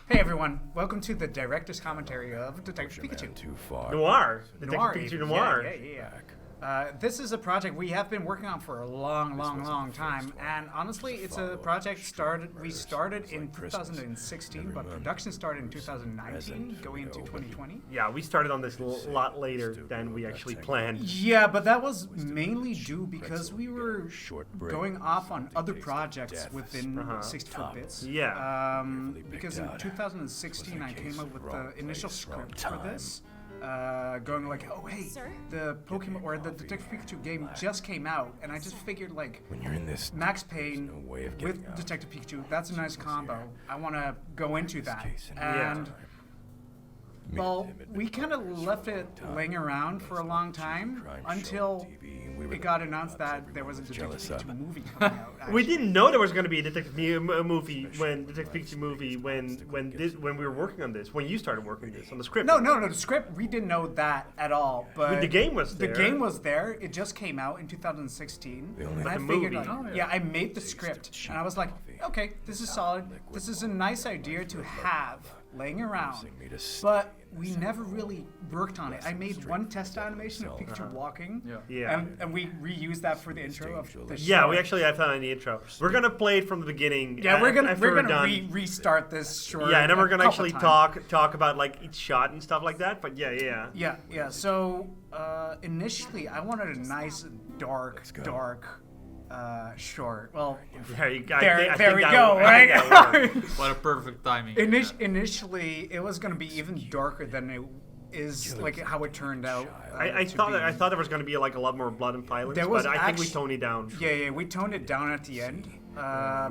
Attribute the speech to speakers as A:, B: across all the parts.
A: Hey everyone, welcome to the director's commentary of Detective Pikachu.
B: Too far.
C: Noir.
A: Noir,
C: Detective Pikachu Noir.
A: Yeah. This is a project we have been working on for a long time, and honestly, it's a project we started in 2016, but production started in 2019, going into 2020.
C: Yeah, we started on this a lot later than we actually planned.
A: Yeah, but that was mainly due because we were going off on other projects within 64 bits.
C: Yeah.
A: Because in 2016, I came up with the initial script for this. Going like, oh hey, the Pokemon or the Detective Pikachu game just came out, and I just figured like,
B: when you're in this,
A: Max Payne with Detective Pikachu, that's a nice combo. I want to go into that, and well, we kind of left it laying around for a long time until it got announced that there was a Detective Pikachu movie coming out. Actually.
C: We didn't know there was going to be a Detective movie when we were working on this. When you started working on this on the script.
A: No, the script we didn't know that at all. But
C: the game was there.
A: The game was there. It just came out in 2016. And I figured, like, I made the script, and I was like, okay, this is solid. This is a nice idea to have laying around, but we never really worked on it. I made one test animation of Pikachu walking, and we reused that for the intro of the show.
C: Yeah, we actually have that in the intro. We're gonna play it from the beginning.
A: Yeah, we're gonna restart this short.
C: Yeah, and then we're gonna actually talk about like each shot and stuff like that. But yeah.
A: So initially, I wanted a nice dark. Short. Well,
C: there we go.
A: Right?
D: What a perfect timing.
A: Initially, it was going to be even darker than it is, like how it turned out.
C: I thought there was going to be like a lot more blood and violence, but I think we toned it down.
A: Yeah, we toned it down at the end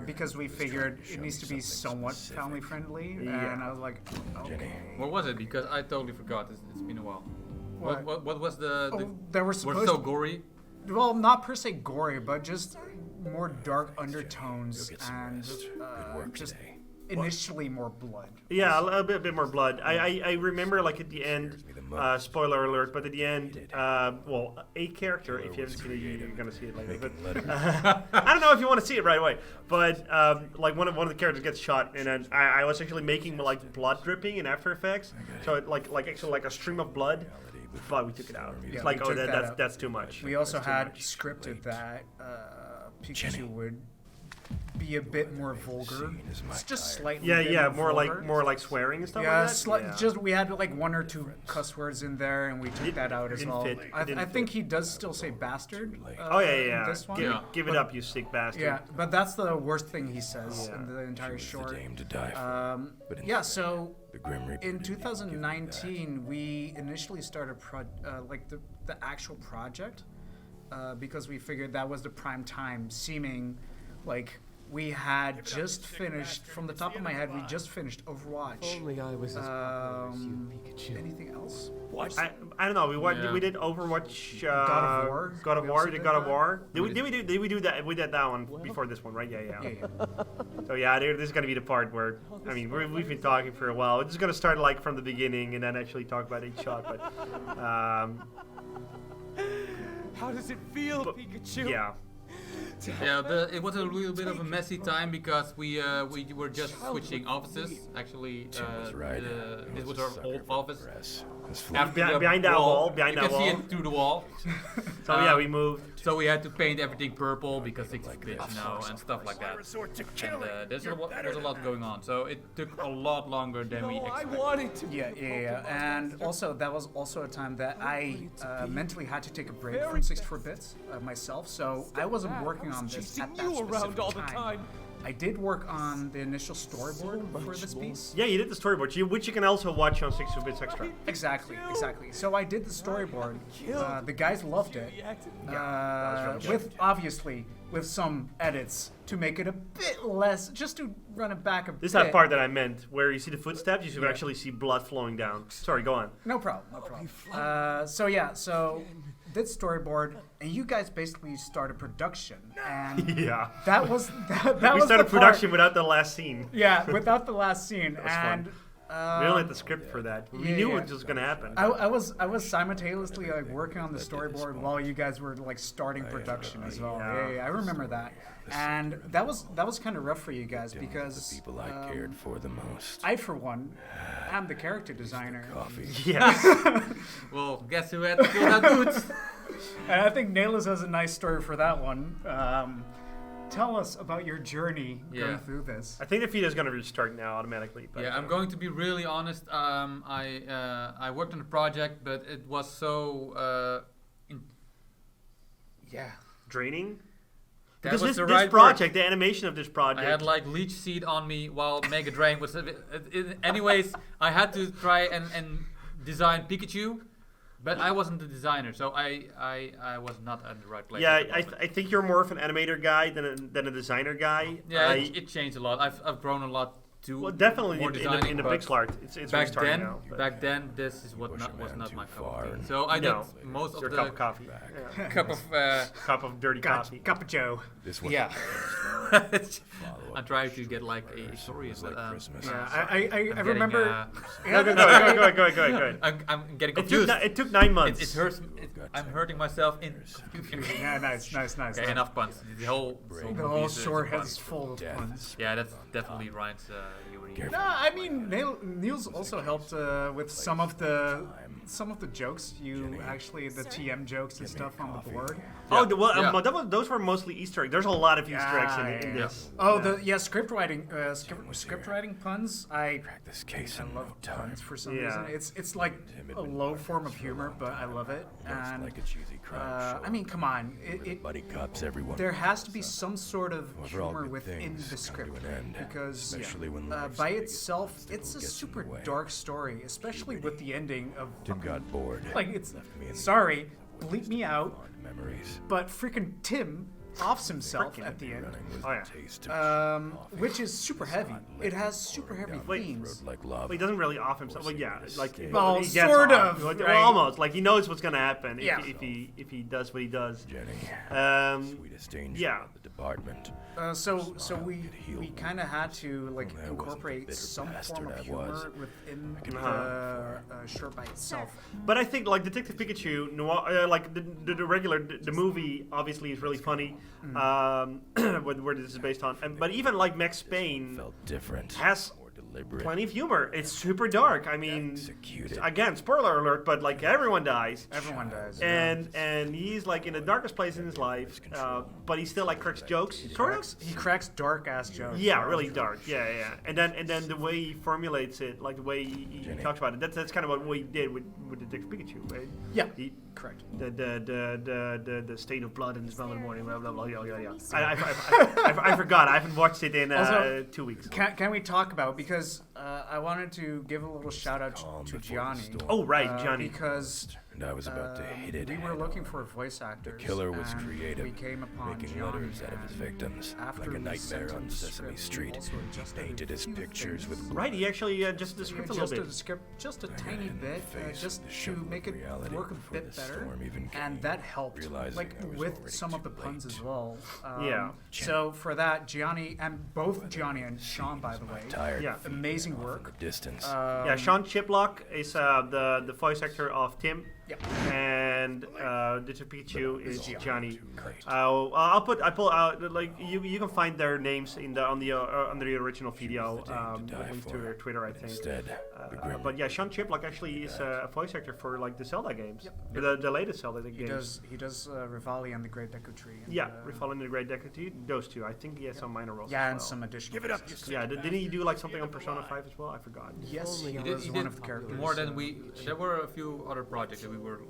A: because we figured it needs to be somewhat family friendly, and I was like, okay.
D: What was it? Because I totally forgot. It's been a while. What was the?
A: There
D: was it so gory?
A: Well, not per se gory, but just more dark undertones and just initially more blood.
C: Yeah, a bit more blood. I remember like at the end, spoiler alert, but at the end, well, a character, if you haven't seen it, you're going to see it later. But I don't know if you want to see it right away, but like one of the characters gets shot, and then I was actually making like blood dripping in After Effects, so it, like actually like a stream of blood. But we took it out.
A: Yeah,
C: it's like, that's too much.
A: We also had scripted that Pikachu would be a bit more vulgar. It's just slightly.
C: Yeah, more like swearing and stuff like that.
A: Just we had like one or two cuss words in there, and we took that out as well. I think he does still say bastard. In this one.
C: Give it up, you sick bastard.
A: Yeah, but that's the worst thing he says in the entire short. So in 2019, we initially started the actual project because we figured that was the prime time, seeming like we had just finished, from the top of my head, we just finished Overwatch.
E: Only I was as popular as you, Pikachu.
A: Anything else?
C: I don't know. We did Overwatch.
A: God of War.
C: God of War. Did we do that? We did that one before this one, right? Yeah. So this is gonna be the part where we've been talking for a while. We're just gonna start like from the beginning and then actually talk about each shot. But
E: how does it feel, Pikachu?
C: Yeah.
D: Yeah, it was a little bit of a messy time because we were just switching offices. Actually, this was our old office.
C: Behind that wall.
D: You can see it through the wall.
C: So we moved.
D: So we had to paint everything purple because it's bits now and stuff like that. And there's a lot going on. So it took a lot longer than we expected.
E: I wanted to.
A: Yeah. And also that was also a time that I mentally had to take a break from 64 bits myself. So I wasn't working on this at that specific time. I did work on the initial storyboard for this piece.
C: Yeah, you did the storyboard, which you can also watch on 62 Bits Extra.
A: Exactly. So I did the storyboard. The guys loved it. With some edits to make it a bit less, just to run it back a bit.
C: This is that part that I meant, where you see the footsteps, you should actually see blood flowing down. Sorry, go on.
A: No problem. So did storyboard, and you guys basically started production, and that was that
C: we
A: was
C: started
A: the
C: production
A: part.
C: without the last scene.
A: Yeah, without the last scene, and
C: We don't had the script for that. We knew it was going to happen.
A: I was simultaneously like working on the storyboard while you guys were like starting production as well. Yeah, I remember that. And that was kind of rough for you guys because
B: the people I cared for the most.
A: I, for one, am the character designer.
B: Coffee.
C: Yeah.
D: Well, guess who had to fill that boots?
A: And I think Nailus has a nice story for that one. Tell us about your journey going through this.
C: I think the feed is going to restart now automatically. But
D: Yeah, I'm going to be really honest. I worked on the project, but it was so
C: draining.
D: That
C: Because
D: was
C: this
D: the right
C: project,
D: word.
C: the animation of this project.
D: I had like leech seed on me while Mega Drain was. Anyways, I had to try and design Pikachu, but I wasn't the designer, so I was not at the right place.
C: Yeah,
D: at the moment.
C: I think you're more of an animator guy than a designer guy.
D: Yeah, it changed a lot. I've grown a lot too.
C: Well, definitely
D: more
C: in the
D: designing, but
C: pixel art, it's
D: back
C: restarting
D: then,
C: now. but-
D: back then, this is what was not my cup of tea. So I did
C: No,
D: most of
C: your
D: the
C: cup of coffee. Yeah.
D: cup of.
C: Cup of dirty coffee.
A: Cup of Joe.
B: This one.
D: Yeah. I'm trying to get like a story.
B: was like
D: but,
B: Christmas.
A: Yeah,
D: I'm
A: I
D: getting,
A: remember.
C: Go ahead.
D: I'm getting
C: It took,
D: confused.
C: it took 9 months.
D: It hurts. I'm hurting myself in confusion.
A: Yeah, nice.
D: Okay, enough puns. The whole
A: shore head's full of
B: Death.
A: puns.
D: Yeah, that's definitely Ryan's humor.
A: No, I mean Niels also helped with some of the jokes. You actually the TM jokes and stuff on the board.
C: Oh,
D: Yeah.
C: those were mostly Easter eggs. There's a lot of Easter eggs in this.
A: Oh, script writing puns. I
B: Crack this case in
A: love
B: no time.
A: puns for some
C: Yeah.
A: reason. It's like a low form of humor, but I love it. And
B: Like a cheesy crime show.
A: I mean, come on,
B: Buddy cops, everyone.
A: there has to be some sort of
B: However, all
A: humor
B: good
A: within
B: things
A: the
B: come
A: script
B: to an end,
A: because
B: especially when life's
A: by
B: biggest
A: itself,
B: obstacle
A: it's a
B: gets in
A: super
B: the way.
A: dark story, especially with the ending of
B: Tim got bored.
A: like it's
B: Left me in
A: sorry, bleep me out,
B: fond memories.
A: but freaking Tim offs himself at the end.
B: Running was
C: Oh, yeah.
B: the taste of
A: Which is super heavy. It has super heavy themes.
B: road like lava.
C: Well, he doesn't really off himself. Well, yeah, like
A: Well,
C: he gets
A: sort
C: off.
A: of,
C: Well,
A: right?
C: almost. Like he knows what's gonna happen
A: Yeah.
C: if he does what he does.
B: Jenny, sweetest angel
C: yeah.
B: of the department.
A: So we
B: heal me.
A: kind of had to like
B: Well, that wasn't the
A: incorporate
B: bitter
A: some form
B: bastard
A: of
B: I
A: humor
B: was.
A: within
B: can
A: the short by itself.
C: But I think like Detective Pikachu, Noir, like the regular the movie obviously is really funny. Where this is based on, but even like Max Payne
B: Felt different.
C: has
B: More deliberate.
C: plenty of humor. It's super dark. I mean,
B: Executed.
C: again, spoiler alert, but like everyone dies.
A: Everyone does.
C: And he's like in the darkest place in his life, but he still like cracks jokes. Sort of.
A: He cracks dark ass jokes.
C: Yeah, really dark. Yeah. And then the way he formulates it, like the way he talks about it, that's kind of what he did with Detective Pikachu, right?
A: Yeah.
C: He,
A: Correct.
C: the stain of blood and the smell in the morning. Blah blah blah. Yeah. I forgot. I haven't watched it in
A: Also,
C: 2 weeks.
A: Can we talk about because I wanted to give a little shout out
B: Calm
A: to
B: before the
A: Gianni.
B: storm.
C: Oh right, Johnny.
A: Because
B: And I was about to hit it.
A: we were
B: head
A: looking
B: on.
A: for voice actors.
B: The killer was
A: and
B: creative,
A: We came upon
B: making
A: Gianni,
B: letters out of his
A: and
B: victims,
A: after
B: like a
A: we
B: nightmare
A: sent him
B: on
A: the
B: Sesame
A: script,
B: Street.
A: we also adjusted a
B: Painted his
A: few
B: pictures
A: things.
B: with blood.
C: Right, he actually adjusted the script a little
A: Adjusted
C: bit.
A: the script just a
B: I
A: tiny
B: ran in the
A: bit,
B: face
A: just
B: with the
A: to
B: shovel
A: make
B: of
A: it
B: reality
A: work a
B: before
A: bit
B: the
A: better,
B: storm even
A: and
B: came,
A: that helped.
B: realizing
A: Like
B: I was
A: with
B: already
A: some of
B: too
A: the puns
B: late.
A: as well.
C: Yeah.
A: So for that, Gianni and both Gianni and Sean, by the way,
B: Tired.
C: Yeah.
A: amazing
B: From the
A: work.
B: distance.
C: Yeah, Sean Chiplock is the voice actor of Tim.
A: Yep.
C: And Detective Pikachu is Johnny.
B: Great.
C: I'll pull out like you can find their names in the under the original video.
B: die
C: Links to
B: for.
C: their Twitter, I think.
B: Instead, the grim
C: But yeah, Sean Chiplock actually is a voice actor for like the Zelda games, the latest Zelda games.
A: He does Rivali and the Great Deku Tree. And,
C: Yeah, Refalling the Great Deku, those two. I think he has some minor roles.
A: Yeah,
C: as
A: and
C: well.
A: some additional.
B: Give it up.
A: voices.
C: Yeah, didn't he do like something on Persona 5 as well? I forgot.
A: Yes, he
D: He
A: was
D: did
A: one of the characters.
D: more than we. There were a few other projects that we were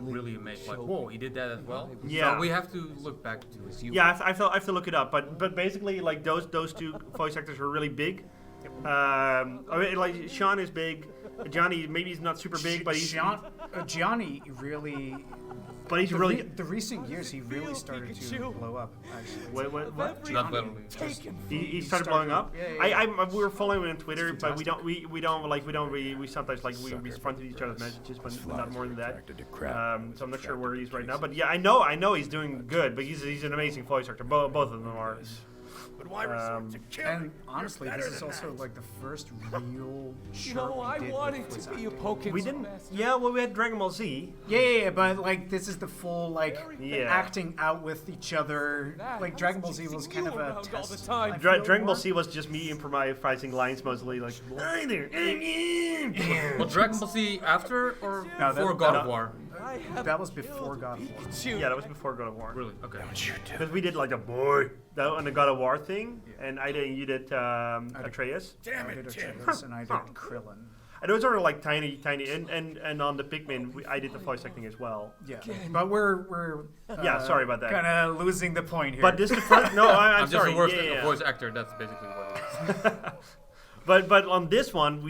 D: really amazed. Like, whoa, he did that as well.
C: Yeah.
D: So we have to look back to his youth.
C: Yeah, I have to look it up, but basically like those two voice actors were really big. I mean, like Sean is big. Johnny maybe he's not super big, but he's
A: Gianni really.
C: really.
A: The recent years, he really started to blow up. Actually.
C: What?
D: Not literally.
C: He started blowing up.
A: Yeah.
C: We were following him on Twitter, but we sometimes like we respond to each other's messages, but not more than that.
B: Attracted to crap.
C: So I'm not sure where he is right now, but yeah, I know he's doing good, but he's an amazing voice actor. Both of them are.
B: But why resort to killing?
A: And honestly, this is also like the first real
E: You know, I wanted to be a Pokemon
C: We didn't.
E: master.
C: Yeah, well, we had Dragon Ball Z.
A: Yeah, but like this is the full like
C: Yeah.
A: acting out with each other.
E: That,
A: Like
E: I
A: Dragon
E: was
A: Ball Z was
E: chasing
A: kind
E: you
A: of a
E: around all
A: test.
E: the time.
A: I feel
C: Dragon Ball
A: more.
C: Z was just me improvising lines mostly, like. "Hi there,
D: Well, Dragon Ball Z after or
A: No,
D: before
A: that-
D: God
C: no.
D: of War?
E: I have
A: That was before God of War.
E: Pikachu.
C: Yeah, that was before God of War.
D: Really? Okay.
C: Because we did like a boy that on the God of War thing, and you did Atreus.
A: I did Atreus and I did Krillin.
C: And those are like tiny, and on the Pikmin, I did the voice acting as well.
A: Yeah, but we're
C: Yeah, sorry about that.
A: Kind of losing the point here.
C: But this is the first. No, I'm
D: I'm just
C: sorry.
D: the worst
C: yeah.
D: voice actor. That's basically what it is.
C: But on this one,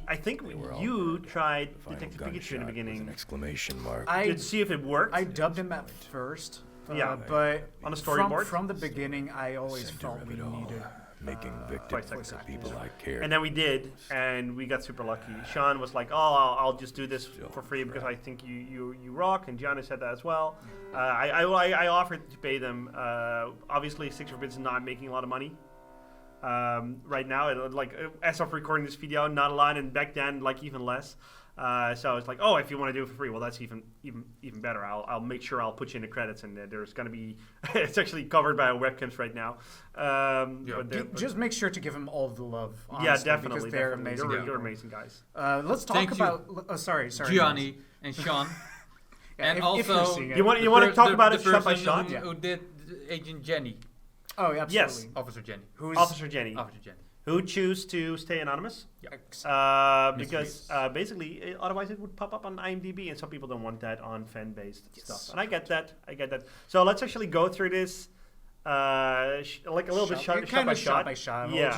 C: I think
B: were all
C: you tried
B: Final
C: Detective Pikachu in
B: gunshot
C: the
B: with an
C: beginning
B: exclamation mark.
C: to see if it worked.
A: I dubbed him at first.
C: Yeah.
A: but
C: On a storyboard?
A: from the beginning, I always felt we needed.
B: Making
C: voice
B: victims
C: actors.
B: of people I cared.
C: And then we did, and we got super lucky. Sean was like, "Oh, I'll just do this for free because I think you rock." And Giannis said that as well. I offered to pay them. Obviously, 6-bits is not making a lot of money right now. As of recording this video, not a lot, and back then, like even less. So I was like, "Oh, if you want to do it for free, well, that's even better. I'll make sure I'll put you in the credits, and there's gonna be it's actually covered by our webcams right now."
A: Just make sure to give him all the love.
C: Yeah,
A: Honestly,
C: definitely.
A: because they're
C: definitely.
A: amazing.
C: You're
A: people.
C: amazing guys.
A: Let's talk
D: Thank you.
A: about. Oh, sorry,
D: Gianni and Sean.
A: Yeah,
D: And
A: if
D: also,
A: you're seeing it.
C: You want to talk about
D: the
C: it shot by
D: person
C: shot?
D: Who did Agent Jenny,
A: Oh, yeah, absolutely.
C: Yes.
D: Officer Jenny,
A: Who's
C: Officer Jenny,
D: Officer Jenny.
C: who choose to stay anonymous
A: ex-
C: because basically otherwise it would pop up on IMDb, and some people don't want that on fan-based stuff. And I get that. So let's actually go through this like a little bit shot by shot.
A: We'll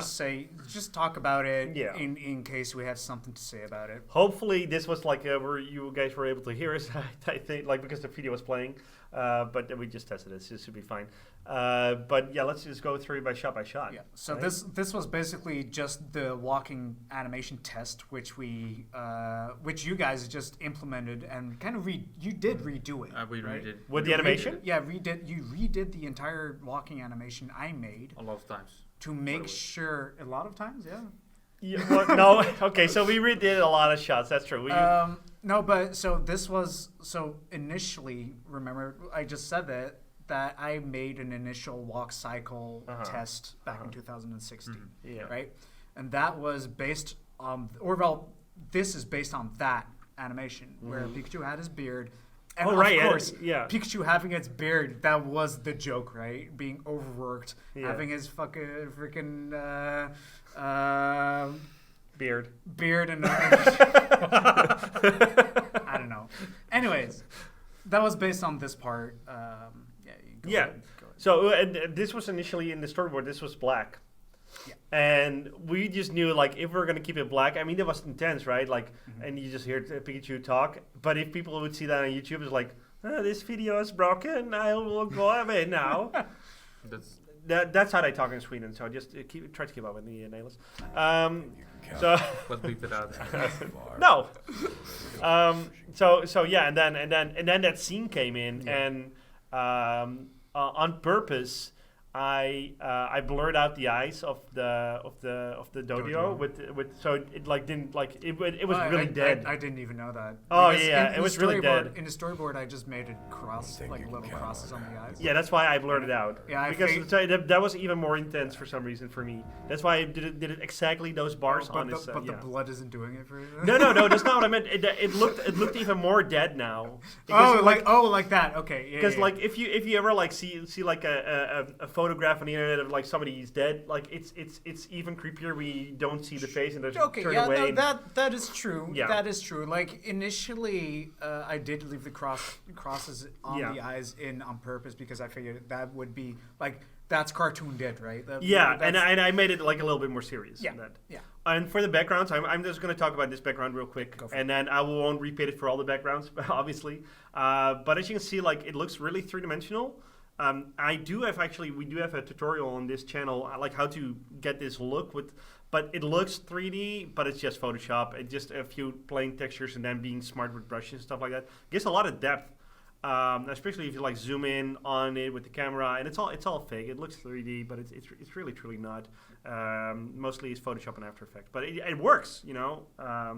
A: just talk about it
C: Yeah.
A: in case we have something to say about it.
C: Hopefully this was like where you guys were able to hear us. I think like because the video was playing, but we just tested it, so this should be fine. But yeah, let's just go through by shot.
A: Yeah. So
C: right?
A: this was basically just the walking animation test, which you guys just implemented and kind of you did redo it.
D: We
A: right?
D: redid
C: With the animation?
A: Yeah, you redid the entire walking animation I made
D: a lot of times.
A: to make sure a lot of times, yeah.
C: Yeah, well, no, okay, so we redid a lot of shots. That's true.
A: No, but so this was initially. Remember, I just said that I made an initial walk cycle test back in 2016,
C: Yeah.
A: right? And that was based on, this is based on that animation where Pikachu had his beard. And
C: Oh, right,
A: of course,
C: yeah.
A: Pikachu having its beard, that was the joke, right? Being overworked,
C: Yeah.
A: having his freaking
C: Beard.
A: and I don't know. Anyways, that was based on this part. Go
C: Yeah.
A: ahead.
C: So this was initially in the storyboard. This was black.
A: Yeah.
C: And we just knew, like, if we're gonna keep it black, I mean, that was intense, right? Like, and you just hear Pikachu talk. But if people would see that on YouTube, it's like, this video is broken. I will go away now. That's how they talk in Sweden. So just try to keep up with the nails. So
D: Let's bleep it out.
C: no. So yeah, and then that scene came in, and on purpose, I blurred out the eyes of the dodo with so it like didn't like it was really dead.
A: I didn't even know that.
C: Oh,
A: Because
C: yeah,
A: in
C: it
A: the
C: was really
A: storyboard-
C: dead.
A: In the storyboard, I just made it cross,
B: think
A: like
B: you
A: little
B: can count
A: crosses
B: on
A: on the eyes.
C: Yeah, that's why I blurred it out.
A: Yeah, I
C: because
A: think-
C: that was even more intense for some reason for me. That's why I did it exactly those bars on his.
A: But
C: yeah.
A: the blood isn't doing it for you.
C: No, that's not what I meant. It looked even more dead now.
A: Oh,
C: Because,
A: like that. Okay. Yeah,
C: because
A: yeah,
C: like if you ever like see like a photograph on the internet of like somebody who's dead, like it's even creepier when you don't see the face and they
A: Okay,
C: turn
A: yeah,
C: away.
A: no, that is true.
C: Yeah.
A: That is true. Like initially, I did leave the crosses on
C: Yeah.
A: the eyes in on purpose because I figured that would be like that's cartoon dead, right?
C: Yeah,
A: that's-
C: and I made it like a little bit more serious.
A: Yeah,
C: than that.
A: yeah.
C: And for the backgrounds, I'm just going to talk about this background real quick,
A: Go for
C: and then I won't repeat it for all the backgrounds, obviously. But as you can see, like it looks really three-dimensional. We do have a tutorial on this channel, like how to get this look but it looks 3D, but it's just Photoshop. It's just a few plain textures and then being smart with brushes and stuff like that. Gives a lot of depth. especially if you like zoom in on it with the camera, and it's all fake. It looks 3D, but it's really truly not. Mostly it's Photoshop and After Effects, but it works. You know.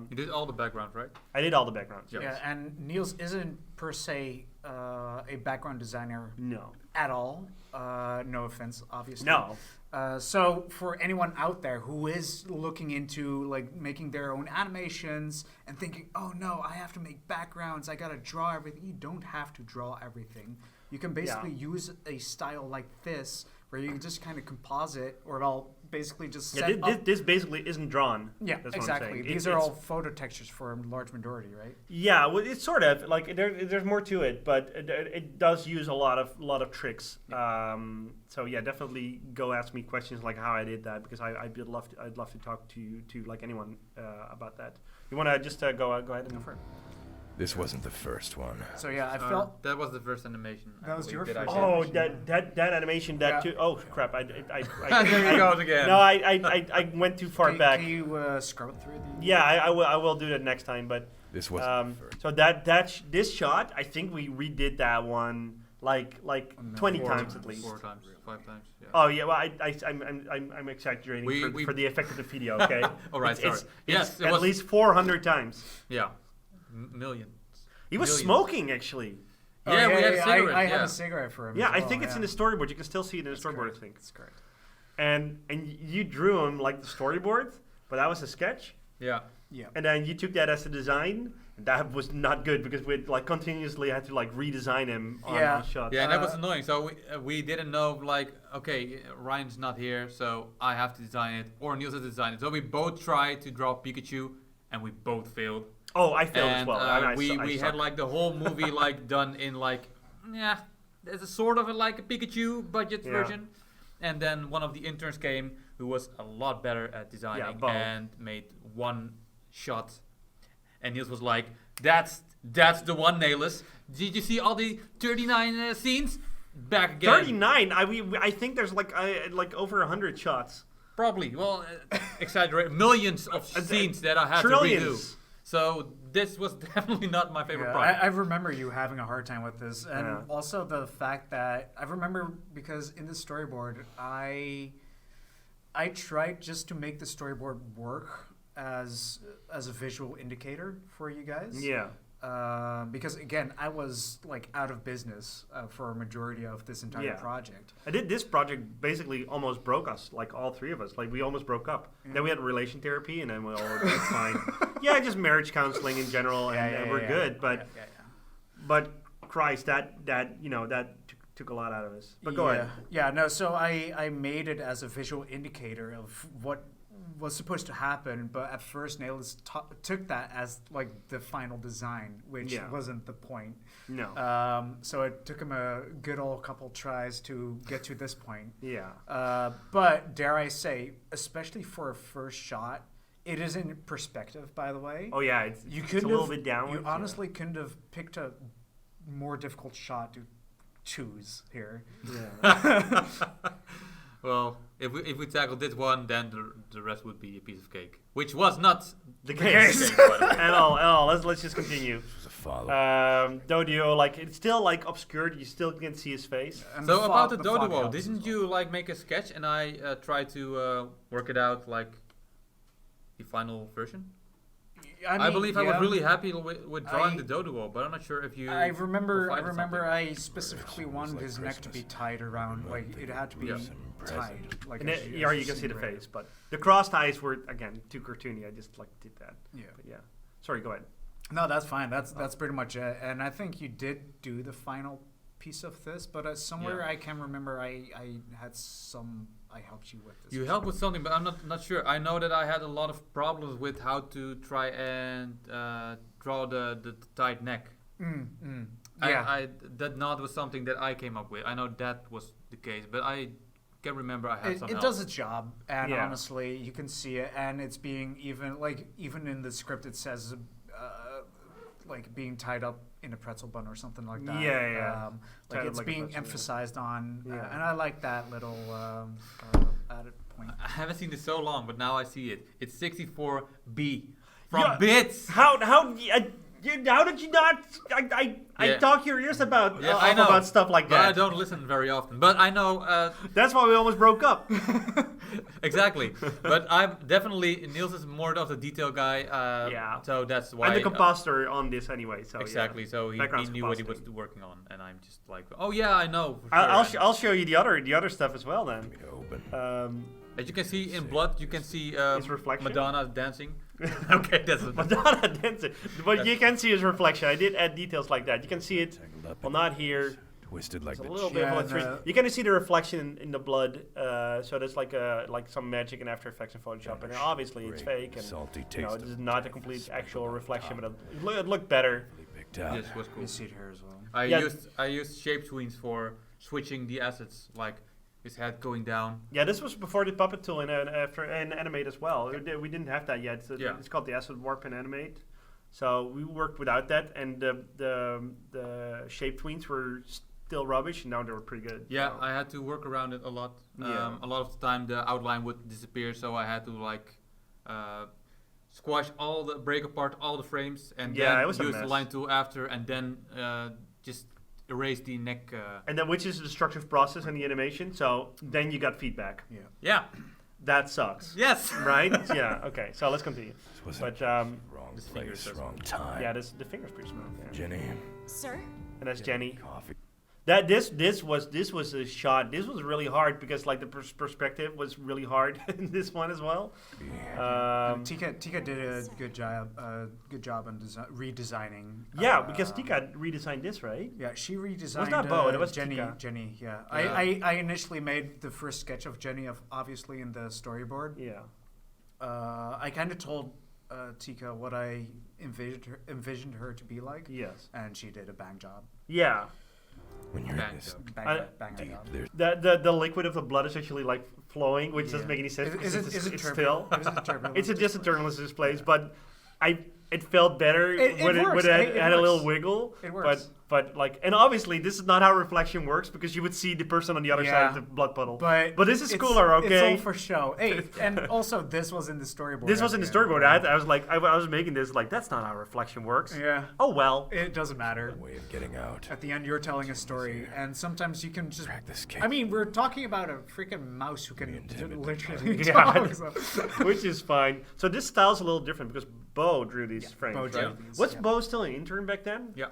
D: You did all the background, right?
C: I did all the backgrounds.
D: Yep.
C: Yes.
A: Yeah, and Niels isn't per se a background designer
C: No.
A: at all. No offense, obviously.
C: No.
A: So for anyone out there who is looking into like making their own animations and thinking, oh no, I have to make backgrounds, I gotta draw everything. You don't have to draw everything. You can basically use a style like this where you can just kind of composite, or I'll basically just set up.
C: This basically isn't drawn.
A: Yeah,
C: That's
A: exactly.
C: What I'm saying.
A: These are all photo textures for a large majority, right?
C: Yeah, well, it's sort of like there's more to it, but it does use a lot of tricks. So yeah, definitely go ask me questions like how I did that, because I'd love to talk to like anyone about that. You want to just go ahead and go for it?
B: This wasn't the first one.
A: So yeah, I felt
D: that was the first animation.
A: That was your
D: that I
A: first
D: did.
C: Oh,
A: animation,
C: that animation, that
A: Yeah.
C: too. Oh crap! I
D: There he goes again.
C: No, I went too far back.
A: Can you scrub through the?
C: Yeah, I will do that next time. But
B: This wasn't the first.
C: so this shot, I think we redid that one like 20 times at least.
D: 4 times, 5 times. Yeah.
C: Oh yeah, well I'm exaggerating for the effect of the video. Okay.
D: All right,
C: It's
D: sorry. Yes, it
C: at
D: was-
C: least 400 times.
D: Yeah. Millions.
C: He was
D: Millions.
C: smoking actually.
A: Oh,
D: Yeah, we had a cigarette.
A: I
D: yeah.
A: had a cigarette for him.
C: Yeah,
A: as
C: I
A: well,
C: think it's in the storyboard. You can still see it in the storyboard. I think.
A: That's correct.
C: And you drew him like the storyboard, but that was a sketch.
D: Yeah.
A: Yeah.
C: And then you took that as a design. And that was not good because we like continuously had to like redesign him on shots.
D: Yeah, and that was annoying. So we didn't know, like, okay, Ryan's not here, so I have to design it, or Niels has to design it. So we both tried to draw Pikachu, and we both failed.
C: Oh, I failed
D: And
C: as well. I
D: we
C: suck.
D: had like the whole movie like done in like, yeah, there's a sort of like a Pikachu budget
C: Yeah.
D: version. And then one of the interns came who was a lot better at designing
C: both.
D: and made one shot. And Niels was like, that's the one, Nailus. Did you see all the 39 scenes? Back again.
C: 39. I think there's like over 100 shots.
D: Probably. Well, exaggerate. Millions of scenes that I had to
C: Trillions.
D: redo. So this was definitely not my favorite
A: Yeah,
D: part.
A: I remember you having a hard time with this, and
C: Yeah.
A: also the fact that I remember because in the storyboard, I tried just to make the storyboard work as a visual indicator for you guys.
C: Yeah.
A: Because again, I was like out of business for a majority of this entire
C: Yeah.
A: project.
C: I did this project basically almost broke us, like all three of us. Like we almost broke up. Then we had relation therapy, and then we all were fine. Yeah, just marriage counseling in general, and we're good. But but Christ, that took a lot out of us. But go ahead.
A: Yeah, no, so I made it as a visual indicator of what was supposed to happen, but at first Nailus took that as like the final design, which wasn't the point.
C: No.
A: So it took him a good old couple tries to get to this point.
C: Yeah.
A: But dare I say, especially for a first shot, it is in perspective, by the way.
C: Oh yeah, it's a little bit downwards.
A: You honestly couldn't have picked a more difficult shot to choose here.
C: Yeah.
D: Well, if we tackled this one, then the rest would be a piece of cake, which was not
C: The
D: case.
C: case. At all. Let's just continue.
B: This was a follow.
C: Dodio, like it's still like obscured. You still can see his face.
A: And
D: So about the
A: fog
D: Doduo,
A: helps as
D: didn't
A: well.
D: you like make a sketch and I tried to work it out like the final version? I believe I was really happy with drawing the Doduo, but I'm not sure if you.
A: I remember.
D: provided something.
A: I specifically wanted his neck to be tied around. Like it had to be tied. Like
C: And
A: as
C: it,
A: as
C: you can see the
A: right.
C: face, but the crossed eyes were again too cartoony. I just like did that.
A: Yeah.
C: But yeah. Sorry, go ahead.
A: No, that's fine. That's pretty much it. And I think you did do the final piece of this, but somewhere
D: Yeah.
A: I can remember I had some. I helped you with this.
D: You
A: or
D: helped with
A: something.
D: something, but I'm not sure. I know that I had a lot of problems with how to try and draw the tight neck.
A: Yeah.
D: That nod was something that I came up with. I know that was the case, but I can remember I had some
A: It
D: help.
A: does its job, and
C: Yeah.
A: honestly, you can see it, and it's being even in the script it says like being tied up in a pretzel bun or something like that.
C: Yeah.
A: Like
C: Tied up
A: it's
C: like a
A: being
C: pretzel, yeah.
A: emphasized on,
C: Yeah.
A: and I like that little added point.
D: I haven't seen this so long, but now I see it. It's 64B from
C: Yeah.
D: Bits.
C: How How did you not? I talk your ears about
D: I know
C: about stuff like
D: but
C: that.
D: I don't listen very often. But I know
C: That's why we almost broke up.
D: exactly. But I'm definitely Niels is more of the detail guy.
C: Yeah.
D: So that's why.
C: I'm the compositor on this anyway. So
D: Exactly.
C: Yeah.
D: So he
C: Background
D: knew what he was
C: compositing.
D: working on, and I'm just like, oh yeah, I know. For sure.
C: I'll show you the other stuff as well then.
B: Open.
D: As you can see in Blood, you can see
C: His reflection?
D: Madonna dancing. Okay, that's
C: Madonna dancing. But you can see his reflection. I did add details like that. You can see it. Well, not here.
B: Twisted like
C: It's a
B: the
C: little bit of electricity. You can see the reflection in the blood. So there's like some magic in After Effects and Photoshop. And obviously it's fake. And
B: salty
C: you know,
B: taste
C: this is
B: of
C: not the complete actual reflection, but it looked better.
B: picked out.
D: This was cool.
A: You see it here as well.
D: I used shape tweens for switching the assets, like his head going down.
C: Yeah, this was before the puppet tool and after and animate as well. We didn't have that yet. So it's called the asset warp and animate. So we worked without that, and the shape tweens were still rubbish, and now they were pretty good.
D: Yeah,
C: so.
D: I had to work around it a lot.
C: Yeah.
D: A lot of the time the outline would disappear, so I had to squash all the break apart all the frames and
C: Yeah, it
D: then
C: was a
D: use the
C: mess.
D: line tool after, and then just erase the neck.
C: And then which is the destructive process in the animation. So then you got feedback.
A: Yeah.
D: Yeah.
C: That sucks.
D: Yes.
C: Right? Yeah. Okay. So let's continue.
B: This was
C: But
B: wrong
D: This finger's
B: place,
D: so
B: wrong time.
C: yeah, the finger's pretty smooth. Yeah.
B: Jenny,
F: Sir?
C: And that's Jenny.
B: coffee.
C: That this was a shot. This was really hard because like the perspective was really hard in this one as well.
A: Tika did a good job on redesigning.
C: Yeah, because Tika redesigned this, right?
A: Yeah, she redesigned.
C: not Bo, it was
A: Jenny.
C: Tika.
A: Jenny, yeah.
D: Yeah.
A: I initially made the first sketch of Jenny, obviously in the storyboard.
C: Yeah.
A: I kind of told Tika what I envisioned her to be like.
C: Yes.
A: And she did a bang job.
C: Yeah.
B: When you're
D: Bang
B: in this
D: job.
A: Bang
B: deep,
A: job.
B: there's
C: The liquid of the blood is actually like flowing, which doesn't
A: Yeah.
C: make any sense.
A: Is
C: because
A: it
C: it's
A: turbulent?
C: still.
A: Is it turbulent?
C: It's just a turbulence displays, but it felt better
A: It
C: when
A: works.
C: it
A: It
C: had a little
A: works.
C: wiggle.
A: It works.
C: But like, and obviously this is not how reflection works because you would see the person on the other side
A: Yeah.
C: of the blood puddle.
A: But
C: this is
A: it's-
C: cooler, okay?
A: It's all for show. Hey, and also this was in the storyboard.
C: This was
A: at
C: in the
A: end.
C: storyboard. I was like, I was making this like that's not how reflection works.
A: Yeah.
C: Oh well.
A: It doesn't matter.
B: a way of getting out.
A: At the end, you're telling a story, and sometimes you can just.
B: Crack this cake.
A: I mean, we're talking about a freaking mouse who can
B: Intimidated.
A: literally
C: Yeah.
A: talk. So.
C: Which is fine. So this style's a little different because Bo drew these frames,
A: Bo drew
C: right?
A: these,
C: Was
A: yeah.
C: Bo still an intern back then?
D: Yeah.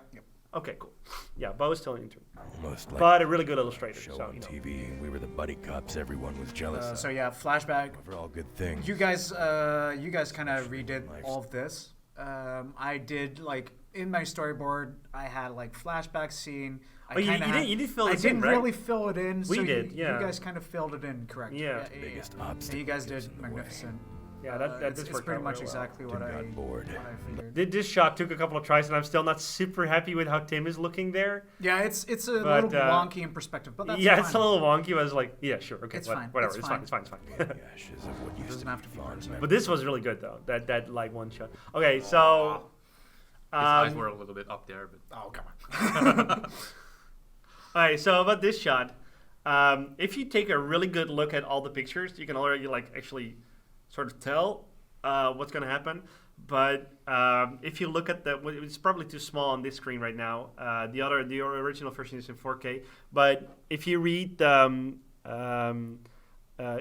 C: Okay, cool. Yeah, Bo is still an intern,
B: Almost like
C: but a really good illustrator.
B: show
C: So
B: on
C: you know.
B: TV. We were the buddy cops everyone was jealous of.
A: So yeah, flashback.
B: We're all good things.
A: You guys kind of redid all of this. I did like in my storyboard. I had like flashback scene.
C: Oh, you did fill
A: I
C: this in,
A: didn't
C: right?
A: really fill it in.
C: We
A: so
C: did, yeah.
A: You guys kind of filled it in, correct?
C: Yeah.
B: Biggest
A: And
B: obstacle
A: you guys
B: gets
A: did
B: in the way.
A: magnificent.
C: Yeah, that
A: It's
C: this worked
A: pretty
C: out
A: much
C: really well.
A: exactly
B: Tim
A: what I
B: got bored.
A: figured.
C: This shot took a couple of tries, and I'm still not super happy with how Tim is looking there.
A: Yeah, it's a
C: But,
A: little wonky in perspective, but that's
C: yeah,
A: fine.
C: it's a little wonky. I was like, yeah, sure, okay,
A: It's fine,
C: whatever,
A: it's
C: it's
A: fine.
C: fine, it's fine.
B: The ashes of what used
A: Doesn't
B: to
A: have
B: be
A: to be
B: fun.
A: perfect.
C: But this was really good though. That like one shot. Okay, so
D: His eyes were a little bit up there, but
A: Oh come on.
C: all right, so about this shot, if you take a really good look at all the pictures, you can already like actually sort of tell what's going to happen. But if you look at it's probably too small on this screen right now. The original version is in 4K. But if you read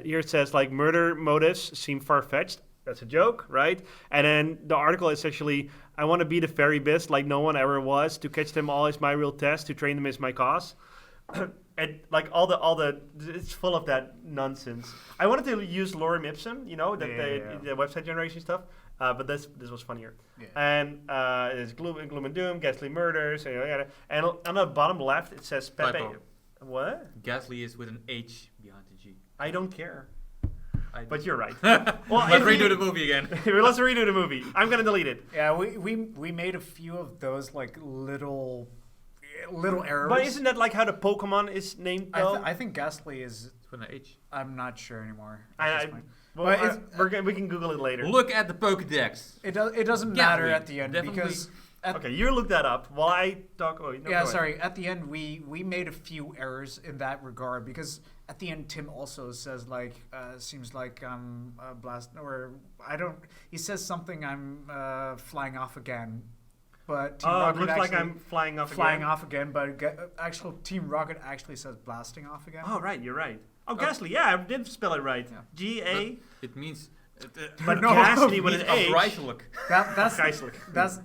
C: here it says like murder motives seem far-fetched. That's a joke, right? And then the article is actually, I want to be the very best like no one ever was. To catch them all is my real test. To train them is my cause. And like all the it's full of that nonsense. I wanted to use lorem ipsum, you know, the website generation stuff. But this was funnier.
A: Yeah.
C: And it's gloom and doom, ghastly murders, and on the bottom left it says Pepe.
D: Typo.
C: What?
D: Gasly is with an H behind the G.
C: I don't care.
D: I
C: But
D: do.
C: you're right.
D: Let's redo the movie again.
C: Let's redo the movie. I'm gonna delete it.
A: Yeah, we made a few of those like little errors.
C: But isn't that like how the Pokemon is named though?
A: I think Ghastly is.
D: It's with an H.
A: I'm not sure anymore.
C: I-
A: at this
C: I-
A: point.
C: well,
A: But
C: we can Google it later.
D: Look at the Pokedex.
A: It doesn't matter
D: Ghastly,
A: at the end
D: definitely.
A: because.
C: Okay, you look that up while I talk. Oh, no, go
A: Yeah,
C: ahead.
A: sorry. At the end, we made a few errors in that regard because at the end, Tim also says like, seems like I'm blast or I don't. He says something. I'm flying off again. but Team
C: Oh, it
A: Rocket
C: looks like
A: actually
C: I'm flying off
A: flying
C: again.
A: off again, but actual Team Rocket actually says blasting off again.
C: Oh, right, you're right. Oh, Ghastly, yeah, I did spell it right.
D: Yeah.
C: G-A,
D: It means.
C: but
A: No,
C: Ghastly
D: It
C: with
D: means
C: an H.
D: Afreizelijk.
A: That's
C: Ghastly.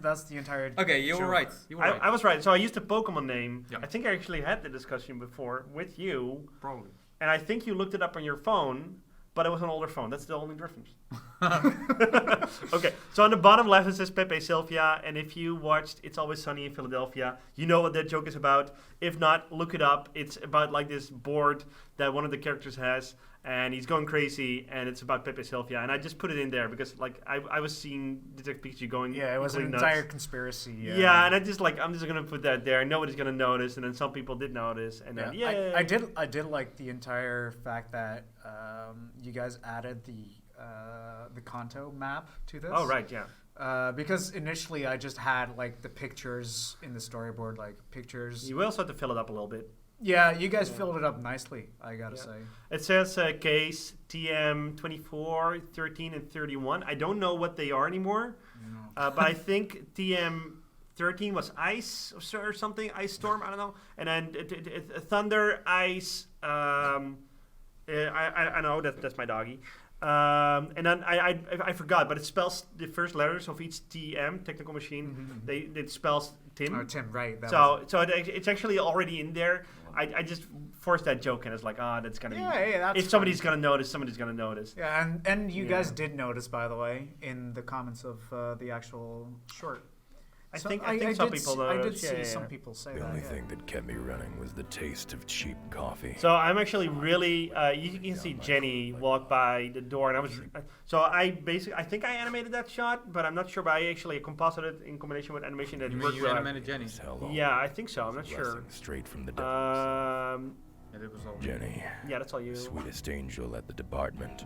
A: that's the entire.
D: Okay, you were
A: joke.
D: right. You were right.
C: I was right. So I used a Pokemon name.
D: Yeah.
C: I think I actually had the discussion before with you,
D: Probably.
C: and I think you looked it up on your phone, but it was an older phone. That's the only difference. Okay, so on the bottom left it says Pepe Sylvia, and if you watched It's Always Sunny in Philadelphia, you know what that joke is about. If not, look it up. It's about like this board that one of the characters has, and he's going crazy, and it's about Pepe Sylvia. And I just put it in there because like I was seeing Detective Pikachu going
A: Yeah, it was an
C: equally nuts.
A: entire conspiracy.
C: Yeah, and I'm just gonna put that there. Nobody's gonna notice, and then some people did notice, and then
A: Yeah, I did like the entire fact that you guys added the Kanto map to this.
C: Oh right, yeah.
A: Because initially I just had like the pictures in the storyboard, like pictures.
C: You also have to fill it up a little bit.
A: Yeah, you guys filled it up nicely, I gotta
C: Yeah.
A: say.
C: It says case TM 24, 13, and 31. I don't know what they are anymore, but I think TM 13 was ice or something, ice storm. I don't know. And then thunder, ice. I know that's my doggy. And then I forgot, but it spells the first letters of each TM technical machine. It spells Tim.
A: Oh, Tim, right. That
C: So
A: was
C: it's actually already in there. I just forced that joke and it's like, that's gonna be.
A: that's
C: If somebody's gonna notice, somebody's gonna notice.
A: Yeah, and you guys
C: Yeah.
A: did notice, by the way, in the comments of the actual short.
C: I think some people
A: I did
C: noticed.
A: see
C: Yeah.
A: some people say
B: The
A: that.
B: only
A: yeah.
B: thing that kept me running was the taste of cheap coffee.
C: So I'm actually really. You can see Jenny walk by the door, and I was. So I think I animated that shot, but I'm not sure. But I actually composited in combination with animation that
D: You mean
C: worked
D: you
C: well.
D: animated Jenny?
B: Hello.
C: Yeah, I think so. I'm not sure.
B: Blessing straight from the devil.
D: Yeah, that was all.
B: Jenny,
C: Yeah, that's all you.
B: sweetest angel at the department.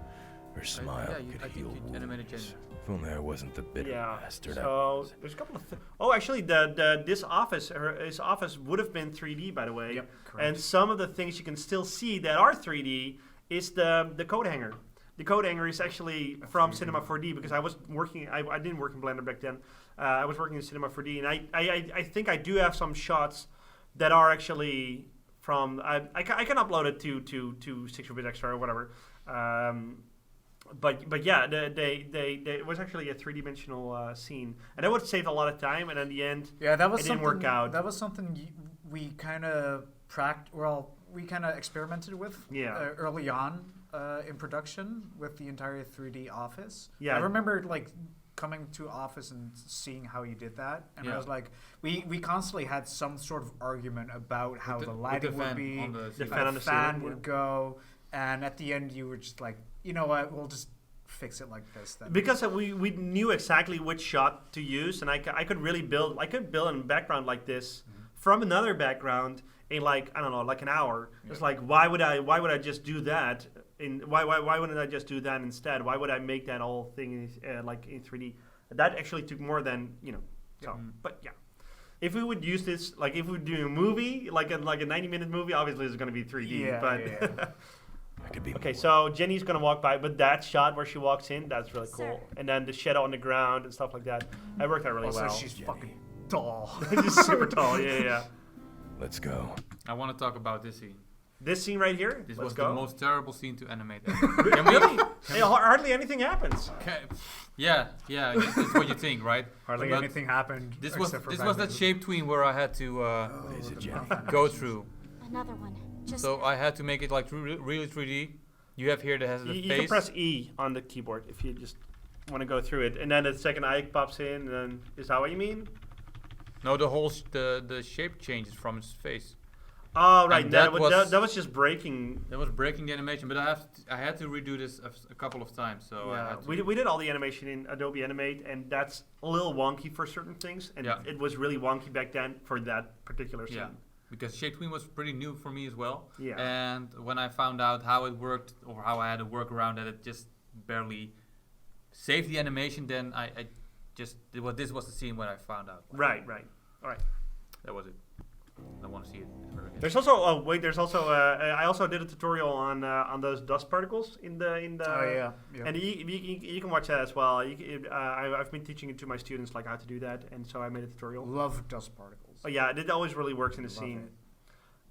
B: Her smile
D: yeah,
B: could
D: I think
B: heal
D: you animated
B: wounds.
D: Jenny.
B: If only I wasn't the bitter
C: Yeah.
B: bastard I
C: So
B: was.
C: there's a couple of. Oh, actually, this office, his office would have been 3D, by the way.
A: Yep, correct.
C: And some of the things you can still see that are 3D is the code hanger. The code hanger is actually from Cinema 4D because I was working. I didn't work in Blender back then. I was working in Cinema 4D, and I think I do have some shots that are actually from. I can upload it to 6-bit extra or whatever. But yeah, it was actually a 3-dimensional scene, and that would save a lot of time. And in the end,
A: Yeah, that was
C: it didn't
A: something.
C: work out.
A: That was something we kind of we kind of experimented with early on in production with the entire 3D office.
C: Yeah.
A: I remember like coming to office and seeing how you did that, and I
D: Yeah.
A: was like, we constantly had some sort of argument about how
D: With
A: the
D: with
A: lighting would
D: fan
A: be,
D: on the
C: The
D: ceiling.
C: fan on the
A: fan
C: ceiling,
A: would go, and at the end you were just like, you know what, we'll just fix it like this then.
C: Because we knew exactly which shot to use, and I could really build a background like this from another background in like I don't know, like an hour. It's like why would I just do that? Why wouldn't I just do that instead? Why would I make that whole thing like in 3D? That actually took more than So, but yeah. If we would use this, like if we would do a movie, like a 90-minute movie, obviously it's going to be 3D.
A: Yeah,
C: but
A: yeah.
B: I could be
C: okay,
B: more.
C: so Jenny's gonna walk by, but that shot where she walks in, that's really
F: Sir.
C: cool. And then the shadow on the ground and stuff like that, that worked out really
A: Also,
C: well.
A: she's fucking tall.
C: She's super tall, yeah.
B: Let's go.
D: I want to talk about this scene.
C: This scene right here,
D: This
C: let's
D: was
C: go.
D: the most terrible scene to animate.
C: Really? Hey, hardly anything happens.
D: Yeah, that's what you think, right?
A: Hardly
D: But
A: anything happened.
D: This was
A: except for
D: that
A: Batman.
D: shape tween where I had to
B: Is it Jenny?
D: go through.
F: Another one. Just
D: So I had to make it like really 3D. You have here that has the
C: You
D: face.
C: can press E on the keyboard if you just want to go through it, and then the second eye pops in. And then is that what you mean?
D: No, the whole the shape changes from its face.
C: Oh right,
D: And
C: that was just breaking.
D: That was breaking the animation, but I had to redo this a couple of times. So I
C: Yeah,
D: had to,
C: we did all the animation in Adobe Animate, and that's a little wonky for certain things, and
D: Yeah.
C: it was really wonky back then for that particular scene.
D: Yeah. Because shape tween was pretty new for me as well.
C: Yeah.
D: And when I found out how it worked or how I had to work around that, it just barely saved the animation. Then I just this was the scene when I found out.
C: Right. All right.
D: That was it. I want to see it ever again.
C: There's also there's also I also did a tutorial on those dust particles in the
A: yeah.
C: and you can watch that as well. I've been teaching it to my students like how to do that, and so I made a tutorial.
A: Love dust particles.
C: Oh yeah, it always really works in the
A: Love
C: scene.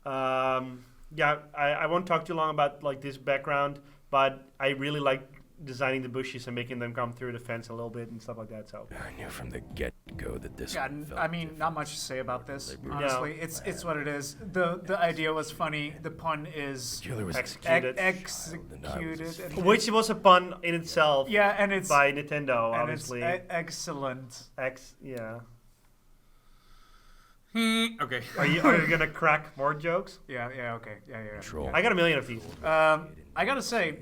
A: it.
C: Yeah, I won't talk too long about like this background, but I really like designing the bushes and making them come through the fence a little bit and stuff like that. So
B: I knew from the get-go that this
A: Yeah,
B: one felt
A: I mean,
B: different.
A: not much to say about this.
B: No.
A: Honestly, it's what it is. The idea was funny. The pun is
B: Killer was
C: executed,
A: executed. and-
C: which was a pun in itself.
A: yeah, and it's
C: By Nintendo,
A: and
C: obviously.
A: it's excellent.
C: Yeah.
D: Okay.
C: Are you gonna crack more jokes?
A: Yeah, okay, yeah.
B: control.
C: I got a million of these.
A: I gotta say,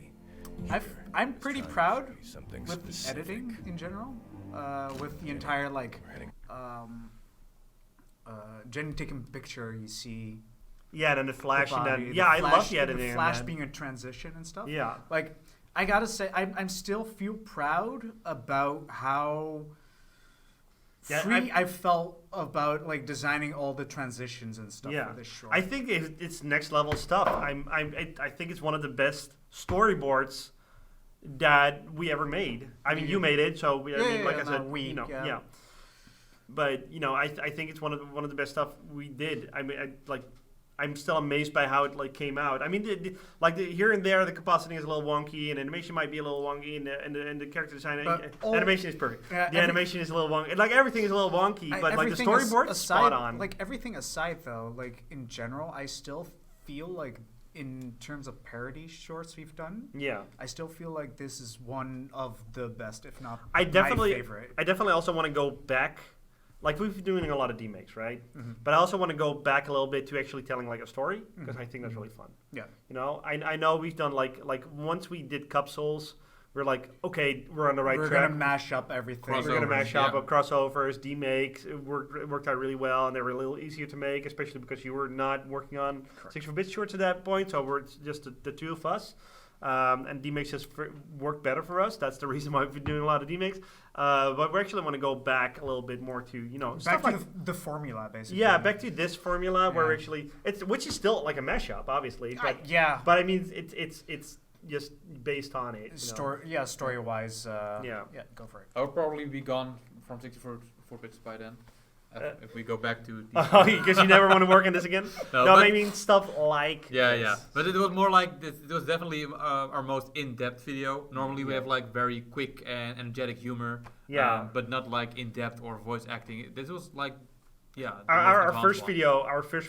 A: I'm pretty proud
B: Something
A: with the
B: specific.
A: editing in general, with the entire like Jenny taking picture. You see
C: Yeah, and then the flash,
A: the
C: and
A: body,
C: then
A: the
C: I
A: flash,
C: love the editing.
A: The flash
C: man.
A: being a transition and stuff.
C: Yeah.
A: Like I gotta say, I'm still feel proud about how
C: Yeah,
A: free I felt about like designing all the transitions and stuff
C: Yeah,
A: for this short.
C: I think it's next level stuff. I think it's one of the best storyboards that we ever made. I mean, you made it, so I mean, like I said,
A: we, yeah.
C: yeah. But I think it's one of the best stuff we did. I mean, I'm still amazed by how it like came out. I mean, here and there, the compositing is a little wonky, and animation might be a little wonky, and the character design,
A: But
C: animation is perfect.
A: Yeah,
C: The animation is a little wonky. Like everything is a little wonky, but like the
A: everything
C: storyboard's
A: aside,
C: spot on.
A: Like everything aside, though, like in general, I still feel like in terms of parody shorts we've done,
C: Yeah.
A: I still feel like this is one of the best, if not
C: I definitely,
A: my favorite.
C: I definitely also want to go back. Like we've been doing a lot of demakes, right?
A: Mm-hmm.
C: But I also want to go back a little bit to actually telling like a story because I think that's really fun.
A: Yeah.
C: You know, I know we've done like once we did capsules, we're like, okay, we're on the right
A: We're
C: track.
A: gonna mash up everything.
C: We're gonna mash
D: yeah.
C: up crossovers, demakes. It worked out really well, and they were a little easier to make, especially because you were not working on 64-bit shorts at that point. So we're just the two of us. And demakes just worked better for us. That's the reason why we've been doing a lot of demakes. But we actually want to go back a little bit more to
A: Back
C: stuff
A: to
C: like
A: the formula, basically.
C: yeah, back to this formula where
A: Yeah.
C: actually which is still like a mashup, obviously. But
A: yeah.
C: but I mean it's just based on it.
A: Story wise.
C: Yeah.
A: Yeah, go for it.
D: I'll probably be gone from 64 bits by then. If we go back to
C: Oh, because you never want to work on this again?
D: No,
C: No,
D: but-
C: I mean stuff like
D: Yeah,
C: this.
D: yeah. But it was more like this. It was definitely our most in-depth video. Normally we have like very quick and energetic humor.
C: Yeah.
D: But not like in-depth or voice acting. This was like, yeah. the most
C: Our
D: advanced
C: first
D: one.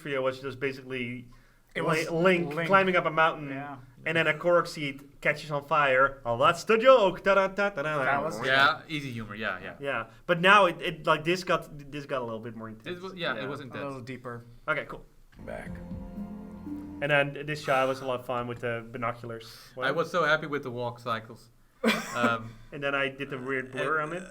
C: video was just basically
A: It was
C: Link climbing up a mountain,
A: Yeah.
C: and then a Korok seed catches on fire. Oh, that's the joke! Da-da-da-da-da.
A: That was-
D: Yeah, easy humor. Yeah.
C: Yeah, but now it like this got a little bit more intense.
D: It was it was
A: A
D: intense.
A: little deeper.
C: Okay, cool.
B: Back.
C: And then this shot was a lot of fun with the binoculars.
D: I was so happy with the walk cycles.
C: And then I did the weird blur on it.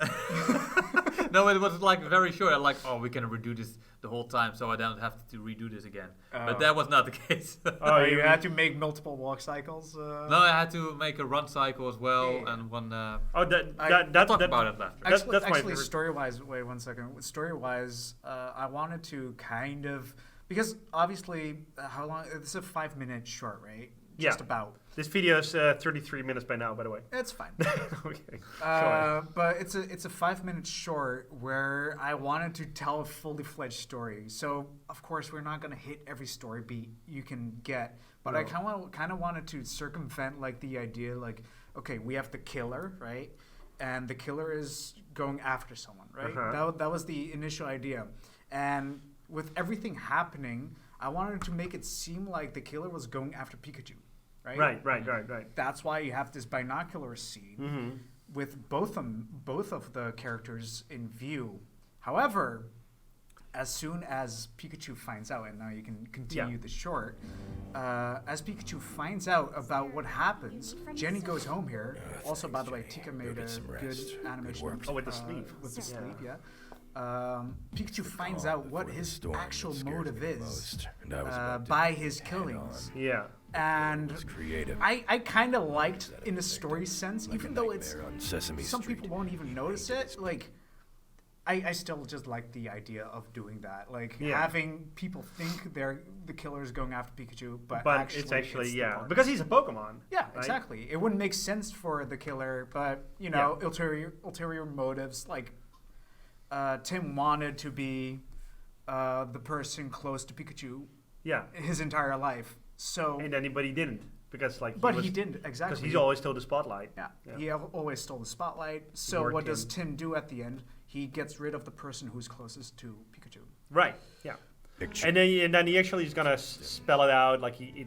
D: No, it was like very short. I'm like, oh, we can redo this the whole time, so I don't have to redo this again. But that was not the case.
C: Oh,
A: You had to make multiple walk cycles.
D: No, I had to make a run cycle as well,
A: Yeah.
D: and one.
C: Oh,
D: We'll talk about it after.
C: That's my
A: Actually,
C: favorite.
A: story-wise, wait 1 second. Story-wise, I wanted to kind of because obviously, how long? It's a 5-minute short, right?
C: Yeah.
A: Just about.
C: This video is 33 minutes by now, by the way.
A: It's fine.
C: Okay. Sorry.
A: But it's a 5-minute short where I wanted to tell a fully fledged story. So of course we're not gonna hit every story beat you can get, but I kind of wanted to circumvent like the idea like, okay, we have the killer, right? And the killer is going after someone, right?
C: Uh-huh.
A: That was the initial idea, and with everything happening, I wanted to make it seem like the killer was going after Pikachu, right?
C: Right.
A: That's why you have this binocular scene
C: Mm-hmm.
A: with both of the characters in view. However, as soon as Pikachu finds out, and now you can continue the short, as Pikachu finds out about what happens, Jenny goes home here. Also, by the way, Tika made a
B: some
A: good
B: rest.
A: animation.
B: Good work.
C: Oh, with the sleeve.
A: With the
C: Yeah.
A: sleeve, yeah. Pikachu finds out what
B: Before the
A: his
B: storm
A: actual
B: that scares
A: motive
B: me
A: is
B: most, and I was about to
A: by his
B: head
A: killings.
C: Yeah.
A: And
B: It's creative.
A: I kind of liked in the story sense,
B: Like
A: even
B: a
A: though it's
B: nightmare on Sesame
A: some
B: Street.
A: people won't even notice it. Like I still just like the idea of doing that, like having people think they're the killer's going after Pikachu, but
C: it's actually because he's a Pokemon.
A: Yeah,
C: right?
A: exactly. It wouldn't make sense for the killer, but ulterior motives. Like Tim wanted to be the person close to Pikachu.
C: Yeah.
A: His entire life. So.
C: And anybody didn't. Because
A: he didn't, exactly.
C: Because he's always stole the spotlight.
A: Yeah. He always stole the spotlight. So what does Tim do at the end? He gets rid of the person who's closest to Pikachu.
C: Right. Yeah. And then he actually is gonna spell it out, like he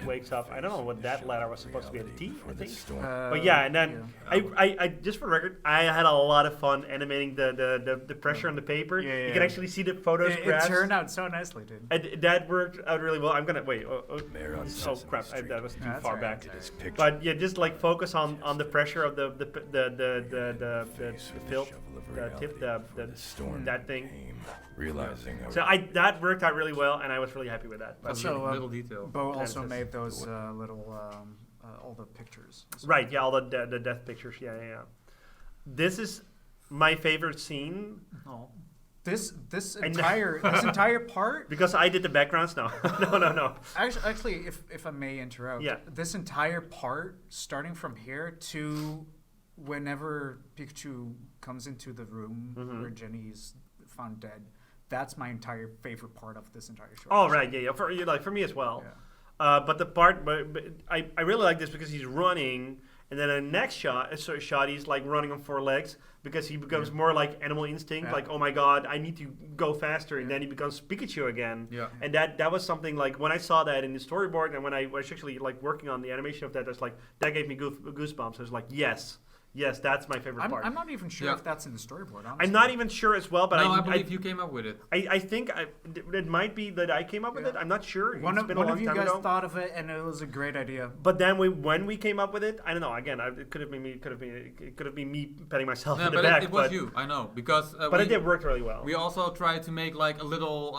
C: wakes up. I don't know what that letter was supposed to be, a T, I think. But yeah, and then I just for the record, I had a lot of fun animating the pressure on the paper. You can actually see the photos.
A: It turned out so nicely, dude.
C: And that worked out really well. I'm gonna wait. Oh crap! That was too far back. But yeah, just like focus on the pressure of the filth, the tip, that thing.
B: Realizing
C: that worked out really well, and I was really happy with that.
D: Also, little detail.
A: Bo also made those little all the pictures.
C: Right, yeah, all the death pictures. Yeah. This is my favorite scene.
A: Oh. This entire part.
C: Because I did the backgrounds. No. No.
A: Actually, if I may interrupt.
C: Yeah.
A: This entire part, starting from here to whenever Pikachu comes into the room where Jenny's found dead. That's my entire favorite part of this entire show.
C: Oh right, yeah. For me as well. Yeah. But the part, but I really like this because he's running, and then the next shot he's like running on 4 legs because he becomes more like Animal Instinct, like oh my god, I need to go faster, and then he becomes Pikachu again.
D: Yeah.
C: And that was something like when I saw that in the storyboard, and when I was actually like working on the animation of that, that gave me goosebumps. I was like, Yes, that's my favorite part.
A: I'm not even sure if that's in the storyboard, honestly.
C: I'm not even sure as well, but
D: I believe you came up with it.
C: I think it might be that I came up with it. I'm not sure.
A: One of you guys thought of it, and it was a great idea.
C: But then when we came up with it, I don't know. Again, it could have been me. It could have been me patting myself on the back.
D: It was you. I know because.
C: But it did work really well.
D: We also tried to make like a little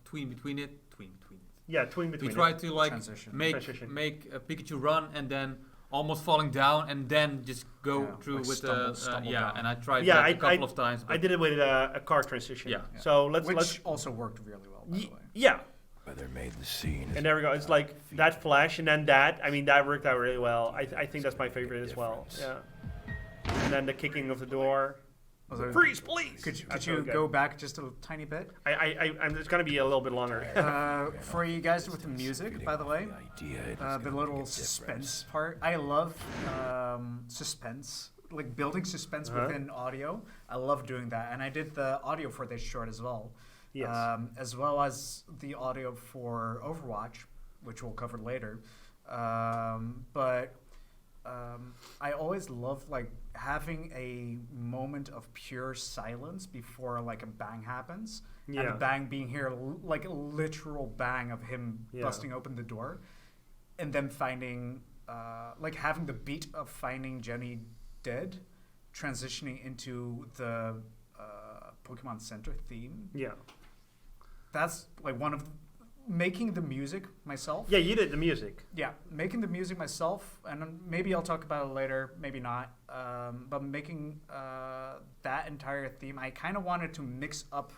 D: tween between it.
C: Yeah, tween between.
D: We tried to like make Pikachu run and then almost falling down and then just go through
A: like
D: with
A: stumble down.
D: And I tried that a couple of times.
C: I did it with a car transition.
D: Yeah.
C: So
A: let's also worked really well, by the way.
C: Yeah.
B: Whether made the scene.
C: And there we go. It's like that flash and then that. I mean, that worked out really well. I think that's my favorite as well. Yeah. And then the kicking of the door. Freeze, please!
A: Could you go back just a tiny bit?
C: It's going to be a little bit longer.
A: For you guys with the music, by the way, the little suspense part. I love suspense, like building suspense within audio. I love doing that, and I did the audio for this short as well.
C: Yes.
A: As well as the audio for Overwatch, which we'll cover later. But I always love like having a moment of pure silence before like a bang happens, and the bang being here like a literal bang of him busting open the door, and then finding like having the beat of finding Jenny dead, transitioning into the Pokemon Center theme.
C: Yeah,
A: that's like one of making the music myself.
C: Yeah, you did the music.
A: Yeah, making the music myself, and maybe I'll talk about it later, maybe not. But making that entire theme, I kind of wanted to mix up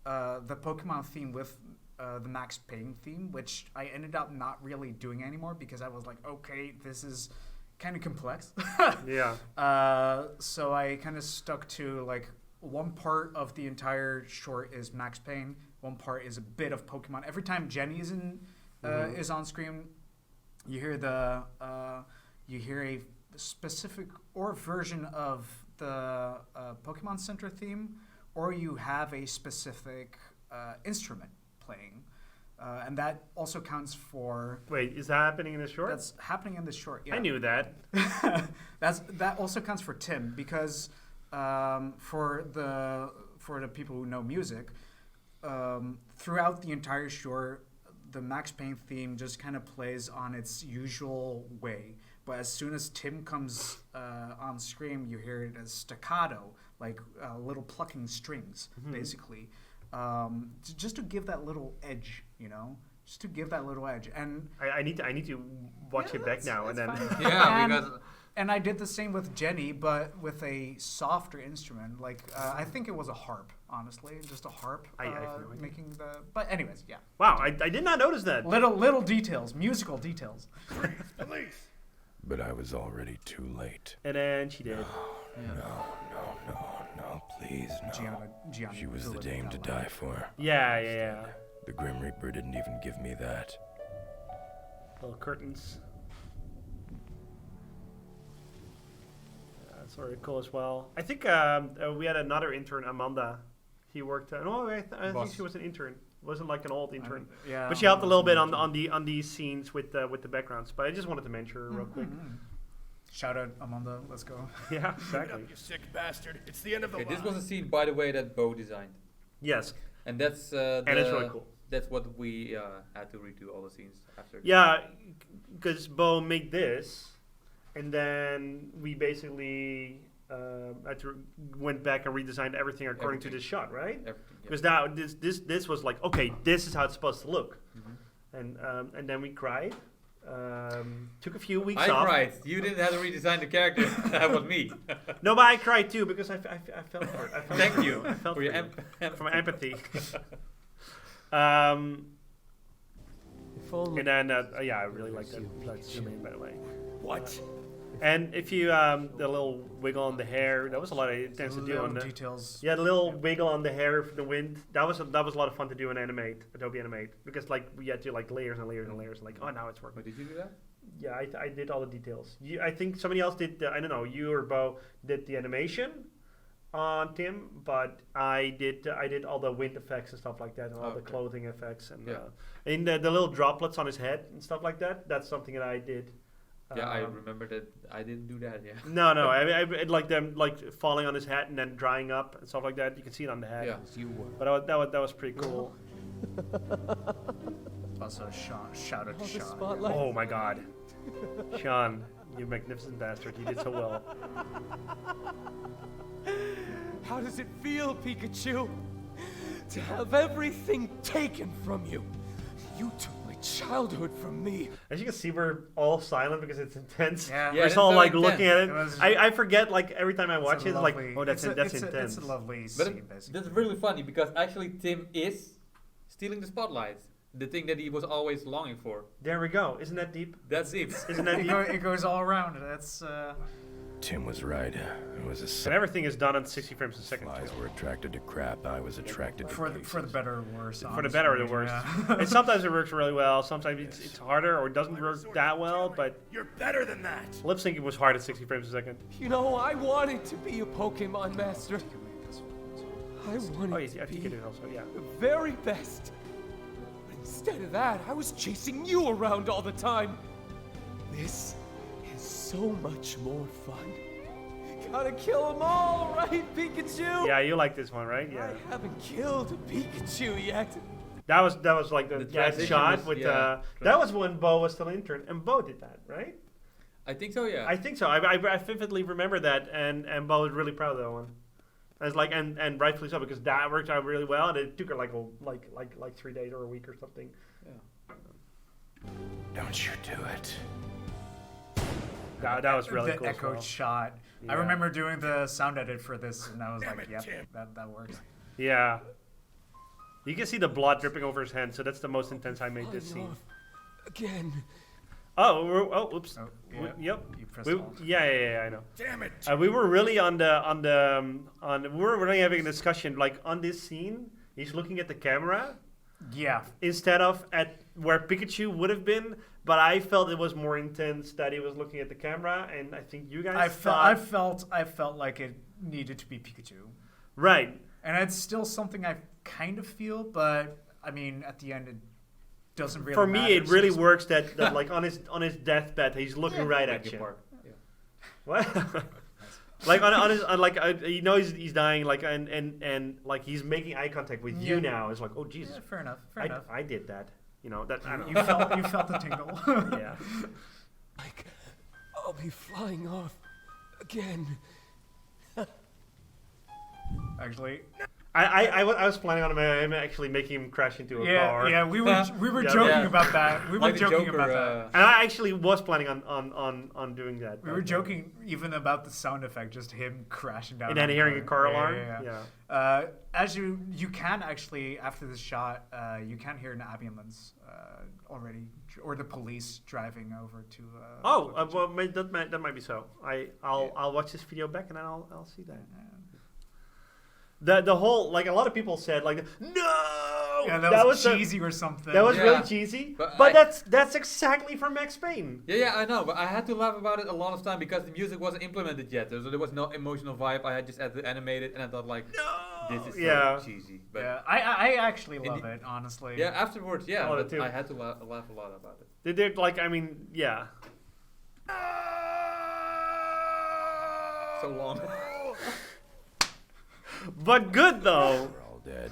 A: the Pokemon theme with the Max Payne theme, which I ended up not really doing anymore because I was like, okay, this is kind of complex.
C: Yeah.
A: So I kind of stuck to like one part of the entire short is Max Payne. One part is a bit of Pokemon. Every time Jenny is is on screen, you hear a specific or version of the Pokemon Center theme, or you have a specific instrument playing, and that also counts for.
C: Wait, is that happening in the short?
A: That's happening in the short. Yeah.
C: I knew that.
A: That also counts for Tim because for the people who know music. Throughout the entire short, the Max Payne theme just kind of plays on its usual way. But as soon as Tim comes on screen, you hear it as staccato, like little plucking strings, basically. Just to give that little edge, you know? Just to give that little edge. And
C: I need to watch it back now and then.
D: Yeah, because
A: And I did the same with Jenny, but with a softer instrument. Like I think it was a harp, honestly, just a harp. Making the. But anyways, yeah.
C: Wow, I did not notice that.
A: Little details, musical details.
B: Police! But I was already too late.
C: And then she did.
B: No, please, no.
A: Gianna
B: She was the dame to die for.
C: Yeah.
B: The Grim Reaper didn't even give me that.
C: Little curtains. That's very cool as well. I think we had another intern, Amanda. He worked. I think she was an intern. Wasn't like an old intern.
A: Yeah.
C: But she helped a little bit on these scenes with the backgrounds. But I just wanted to mention her real quick.
A: Shout out Amanda. Let's go.
C: Yeah, exactly.
B: You sick bastard! It's the end of the
D: Okay,
B: line.
D: this was a scene, by the way, that Bo designed,
C: Yes,
D: and that's
C: and it's really cool.
D: That's what we had to redo all the scenes after.
C: Yeah, because Bo made this, and then we basically went back and redesigned everything according to this shot, right? Because now this was like, okay, this is how it's supposed to look, and then we cried. Took a few weeks off.
D: I cried. You didn't have to redesign the character. That was me.
C: No, but I cried too because I felt for it.
D: Thank you
C: I felt
D: for your
C: for my empathy.
E: If only
C: And then, I really like that domain, by the way.
B: What?
C: And if you, the little wiggle on the hair, that was a lot of intense to do on the
A: details.
C: Yeah, the little wiggle on the hair for the wind. That was a lot of fun to do in Adobe Animate, because like we had to like layers and layers and layers. Like, oh, now it's working.
D: Wait, did you do that?
C: Yeah, I did all the details. I think somebody else did. I don't know, you or Bo did the animation on Tim, but I did all the wind effects and stuff like that, and all the clothing effects and and the little droplets on his head and stuff like that. That's something that I did.
D: Yeah, I remember that. I didn't do that. Yeah.
C: No, I like them like falling on his hat and then drying up and stuff like that. You can see it on the hat.
D: Yeah.
C: But that was pretty cool.
A: Also, shout out to Sean.
E: spotlight.
C: Oh my God, Sean, you magnificent bastard! You did so well.
E: How does it feel, Pikachu? To have everything taken from you. You took my childhood from me.
C: As you can see, we're all silent because it's intense.
A: Yeah.
C: We're just
D: Yeah,
C: all
D: it's
C: like
D: very
C: looking at it.
A: intense.
C: I forget like every time I watch it, it's like,
A: lovely-
C: oh, that's intense.
A: It's a lovely
D: But
A: scene, basically.
D: that's really funny because actually Tim is stealing the spotlight. The thing that he was always longing for.
C: There we go. Isn't that deep?
D: That's it.
C: Isn't that deep?
A: It goes all around. That's
B: Tim was right. It was a
C: And
B: sight.
C: everything is done at 60 frames a second.
B: Flies were attracted to crap. I was attracted
A: for
B: to
A: the better or worse.
C: For the better or the
A: honestly,
C: worse.
A: yeah.
C: And sometimes it works really well. Sometimes it's harder or doesn't work that well. But
B: You're better than that.
C: lip syncing was hard at 60 frames a second.
E: You know, I wanted to be a Pokemon master. I wanted
C: Oh, yeah,
E: to
C: I think
E: be
C: it is also, yeah.
E: the very best. But instead of that, I was chasing you around all the time. This is so much more fun. Gotta kill them all, right, Pikachu?
C: Yeah, you like this one, right? Yeah.
E: I haven't killed a Pikachu yet.
C: That was like the
D: transition
C: shot
D: was-
C: with
D: yeah.
C: that was when Bo was still an intern, and Bo did that, right?
D: I think so. Yeah.
C: I think so. I vividly remember that, and Bo was really proud of that one. And it's like and rightfully so, because that worked out really well, and it took her like 3 days or a week or something.
B: Don't you do it.
C: That was really
A: the
C: cool. as
A: echoed
C: well.
A: shot. I
C: Yeah.
A: remember doing the sound edit for this, and I was
B: Damn
A: like,
B: it,
A: "Yep,
B: Tim.
A: that works."
C: Yeah. You can see the blood dripping over his hand, so that's the most intense I made this
E: Falling
C: scene.
E: off again.
C: Oops.
A: Oh,
C: We-
A: yeah.
C: yep.
A: You pressed
C: We,
A: alt.
C: yeah, I know.
B: Damn it.
C: We were really we were really having a discussion like on this scene. He's looking at the camera
A: Yeah,
C: instead of at where Pikachu would have been, but I felt it was more intense that he was looking at the camera, and I think you guys
A: I
C: thought
A: felt like it needed to be Pikachu,
C: right.
A: and it's still something I kind of feel, but I mean, at the end, it doesn't really.
C: For me,
A: matter,
C: it
A: so
C: really
A: it's-
C: works that like on his deathbed, he's looking right at
D: Thank
C: you.
D: Mark. Yeah.
C: What? Like on his you know he's dying like and like he's making eye contact with you
A: Yeah.
C: now. It's like, oh Jesus,
A: Yeah, fair enough. Fair enough.
C: I did that. You know that I don't
A: You
C: know.
A: felt the tingle.
C: Yeah.
E: Like, I'll be flying off again.
A: Actually,
C: I was planning on him actually making him crash into a car.
A: Yeah, we were
C: Yeah.
A: joking about that. We were
D: Like the
A: joking
D: Joker,
A: about that.
C: And I actually was planning on doing that.
A: We were joking even about the sound effect, just him crashing down.
C: And then
A: on the
C: hearing a car alarm.
A: Yeah. As you can actually, after this shot, you can hear an ambulance already, or the police driving over to.
C: Well, that might be so. I'll watch this video back and then I'll see that. The whole, like, a lot of people said, like, no,
A: Yeah, that was cheesy or something.
C: That was
D: Yeah.
C: really cheesy,
D: But
C: but that's exactly from Max Payne.
D: Yeah, I know, but I had to laugh about it a lot of time because the music wasn't implemented yet. So there was no emotional vibe. I had just had to animate it, and I thought like, this is so cheesy. But
A: Yeah, I actually love it, honestly.
D: yeah, afterwards, yeah,
C: I love it
D: but
C: too.
D: I had to laugh a lot about it.
C: They're like, I mean, yeah.
D: So long.
C: But good though.
B: We're all dead.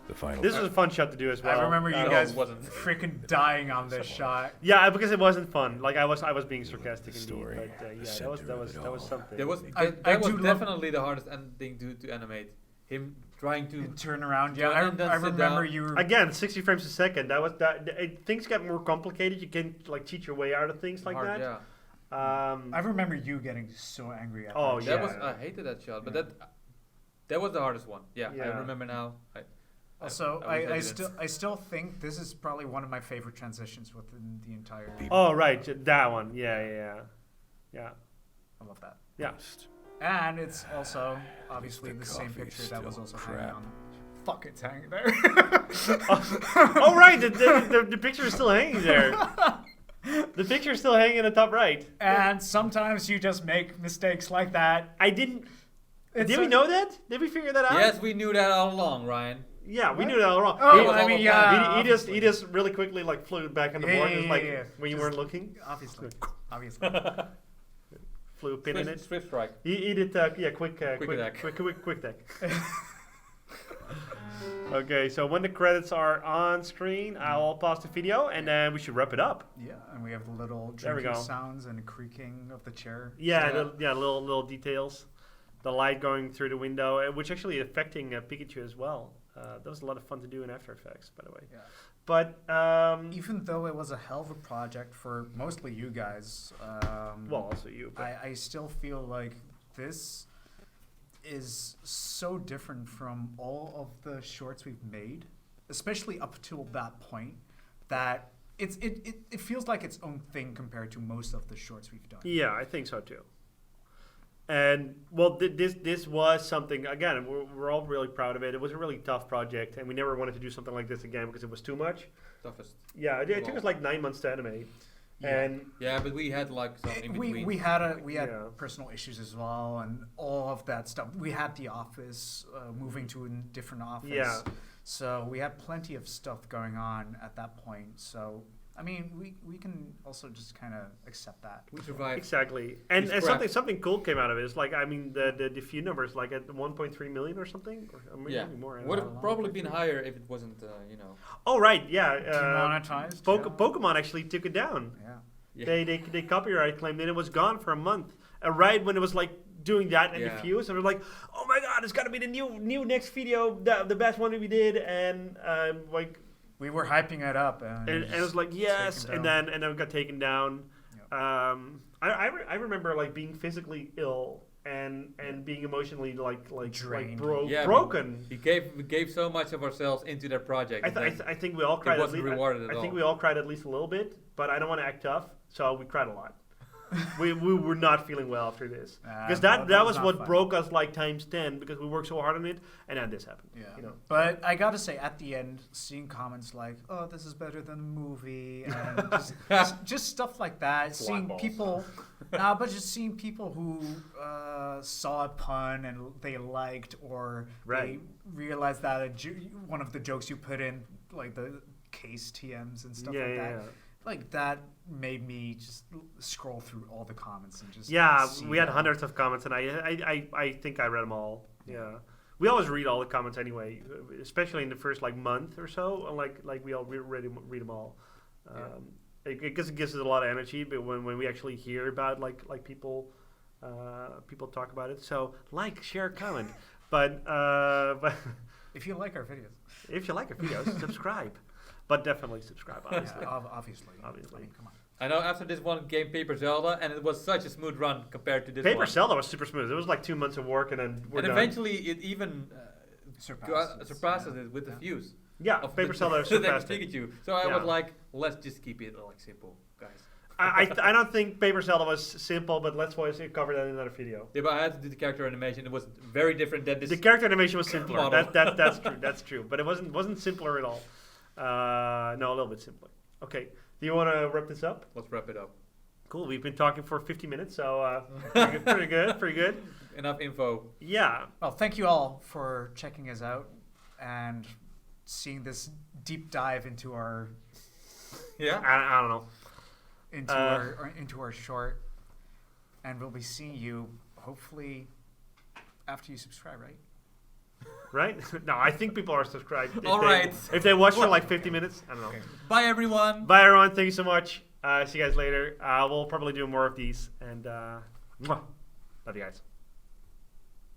B: The final.
C: This was a fun shot to do as well.
A: I remember you
D: no,
A: guys
D: it wasn't.
A: freaking dying on this shot.
C: Yeah, because it wasn't fun. Like I was being sarcastic indeed.
B: story,
C: But
B: the
C: yeah,
B: center
C: that
B: of
C: was
B: it
C: that was
B: all.
C: something.
D: That was
A: I
D: that
A: do
D: was
A: love-
D: definitely the hardest ending to animate. Him trying to
A: Turn around, yeah.
D: Turn and then
A: I
D: sit
A: remember
D: down.
A: you were.
C: Again, 60 frames a second. That was that. Things get more complicated. You can like cheat your way out of things like
D: hard,
C: that.
D: yeah.
C: Um,
A: I remember you getting so angry at
C: Oh,
A: that.
C: yeah.
D: That was I hated that shot, but that was the hardest one. Yeah, I
C: Yeah.
D: remember now.
A: Also,
D: I was
A: I still think this is probably one of my favorite transitions within the entire.
C: oh right, that one. Yeah.
A: I love that.
C: Yeah.
A: And it's also obviously
B: the
A: the same
B: coffee's
A: picture that was
B: still
A: also hanging
B: crap.
A: on. Fuck, it's hanging there.
C: Oh right, the picture is still hanging there. The picture is still hanging in the top right.
A: And sometimes you just make mistakes like that.
C: I didn't.
A: It's
C: Did we know that? Did we figure that out?
D: Yes, we knew that all along, Ryan.
C: Yeah, we knew that all wrong.
A: Oh,
C: He-
A: I mean,
C: he,
A: yeah.
C: he just really quickly like flew back on the board, just like when you
A: Just-
C: weren't looking,
A: Obviously.
C: flew a pin in it.
D: Swift strike.
C: He did quick
D: attack.
C: quick attack. Okay, so when the credits are on screen, I'll pause the video and then we should wrap it up.
A: Yeah, and we have the little
C: There we
A: drinking
C: go.
A: sounds and creaking of the chair.
C: Yeah, little details. The light going through the window, which actually affecting Pikachu as well. That was a lot of fun to do in After Effects, by the way.
A: Yeah.
C: But
A: Even though it was a hell of a project for mostly you guys,
C: well, also you. But
A: I still feel like this is so different from all of the shorts we've made, especially up till that point, that it feels like its own thing compared to most of the shorts we've done.
C: yeah, I think so too. And well, this was something. Again, we're all really proud of it. It was a really tough project, and we never wanted to do something like this again because it was too much.
D: Toughest.
C: Yeah, it took us like 9 months to animate, and
D: Yeah, but we had like some in between.
A: We had
C: Yeah.
A: personal issues as well, and all of that stuff. We had the office, moving to a different office.
C: Yeah.
A: So we had plenty of stuff going on at that point. So I mean, we can also just kind of accept that.
D: We survived.
C: exactly. And
D: scrapped.
C: something cool came out of it. It's like, I mean, the view numbers like at 1.3 million or something, or maybe
D: Yeah,
C: more. I don't
D: would
C: know.
D: have probably been higher if it wasn't,
C: Oh right, yeah.
A: Demonetized.
C: Pokemon actually took it down.
A: Yeah.
D: Yeah.
C: They copyright claimed it. It was gone for a month. Right when it was like doing that and
D: Yeah.
C: the views, and we're like, oh my god, it's got to be the new next video, the best one that we did, and like.
A: We were hyping it up, and
C: And it was like yes,
A: taken
C: and
A: down.
C: then it got taken down.
A: Yep.
C: I remember like being physically ill and being emotionally like
A: Drained.
D: Yeah,
C: broken.
D: we gave so much of ourselves into that project.
C: I think we all cried.
D: wasn't
C: at least,
D: rewarded at
C: I think
D: all.
C: we all cried at least a little bit, but I don't want to act tough, so we cried a lot. we were not feeling well after this because that was
A: not
C: what
A: fun.
C: broke us like times 10 because we worked so hard on it, and then this happened.
A: Yeah.
C: You know.
A: But I gotta say, at the end, seeing comments like, "Oh, this is better than the movie," and just stuff like that. Seeing
C: balls.
A: people, but just seeing people who saw a pun and they liked, or
C: Right.
A: they realized that one of the jokes you put in, like the case TMs and stuff
C: Yeah,
A: like
C: yeah,
A: that.
C: yeah.
A: Like that made me just scroll through all the comments and just
C: Yeah,
A: see
C: we had
A: that.
C: hundreds of comments, and I think I read them all. Yeah, we always read all the comments anyway, especially in the first like month or so. Like we all read them all. It gives us a lot of energy, but when we actually hear about like people talk about it, so like, share, comment, but
A: If you like our videos.
C: If you like our videos, subscribe. But definitely subscribe, obviously.
A: Yeah, obviously.
C: Obviously.
A: I mean, come on.
D: I know after this one came Paper Zelda, and it was such a smooth run compared to this
C: Paper
D: one.
C: Zelda was super smooth. It was like 2 months of work, and then we're
D: And
C: done.
D: eventually it even surpasses
A: yeah.
D: it with the views.
C: Yeah,
D: Of
C: Paper
D: the-
C: Zelda
D: the
C: surpassed it.
D: Pikachu. So I
C: Yeah.
D: was like, let's just keep it like simple, guys.
C: I don't think Paper Zelda was simple, but let's cover that in another video.
D: Yeah, but I had to do the character animation. It was very different than this.
C: The character animation was simpler.
D: Model.
C: That's true. That's true. But it wasn't simpler at all. No, a little bit simpler. Okay. Do you want to wrap this up?
D: Let's wrap it up.
C: Cool. We've been talking for 50 minutes, so pretty good. Pretty good.
D: Enough info.
C: Yeah.
A: Well, thank you all for checking us out and seeing this deep dive into our
D: Yeah.
C: I don't know.
A: into our short, and we'll be seeing you hopefully after you subscribe, right?
C: Right? No, I think people are subscribed.
D: Alright.
C: If they watch for like 50 minutes, I don't know.
A: Okay.
D: Bye, everyone.
C: Bye, everyone. Thank you so much. See you guys later. We'll probably do more of these. And love you guys.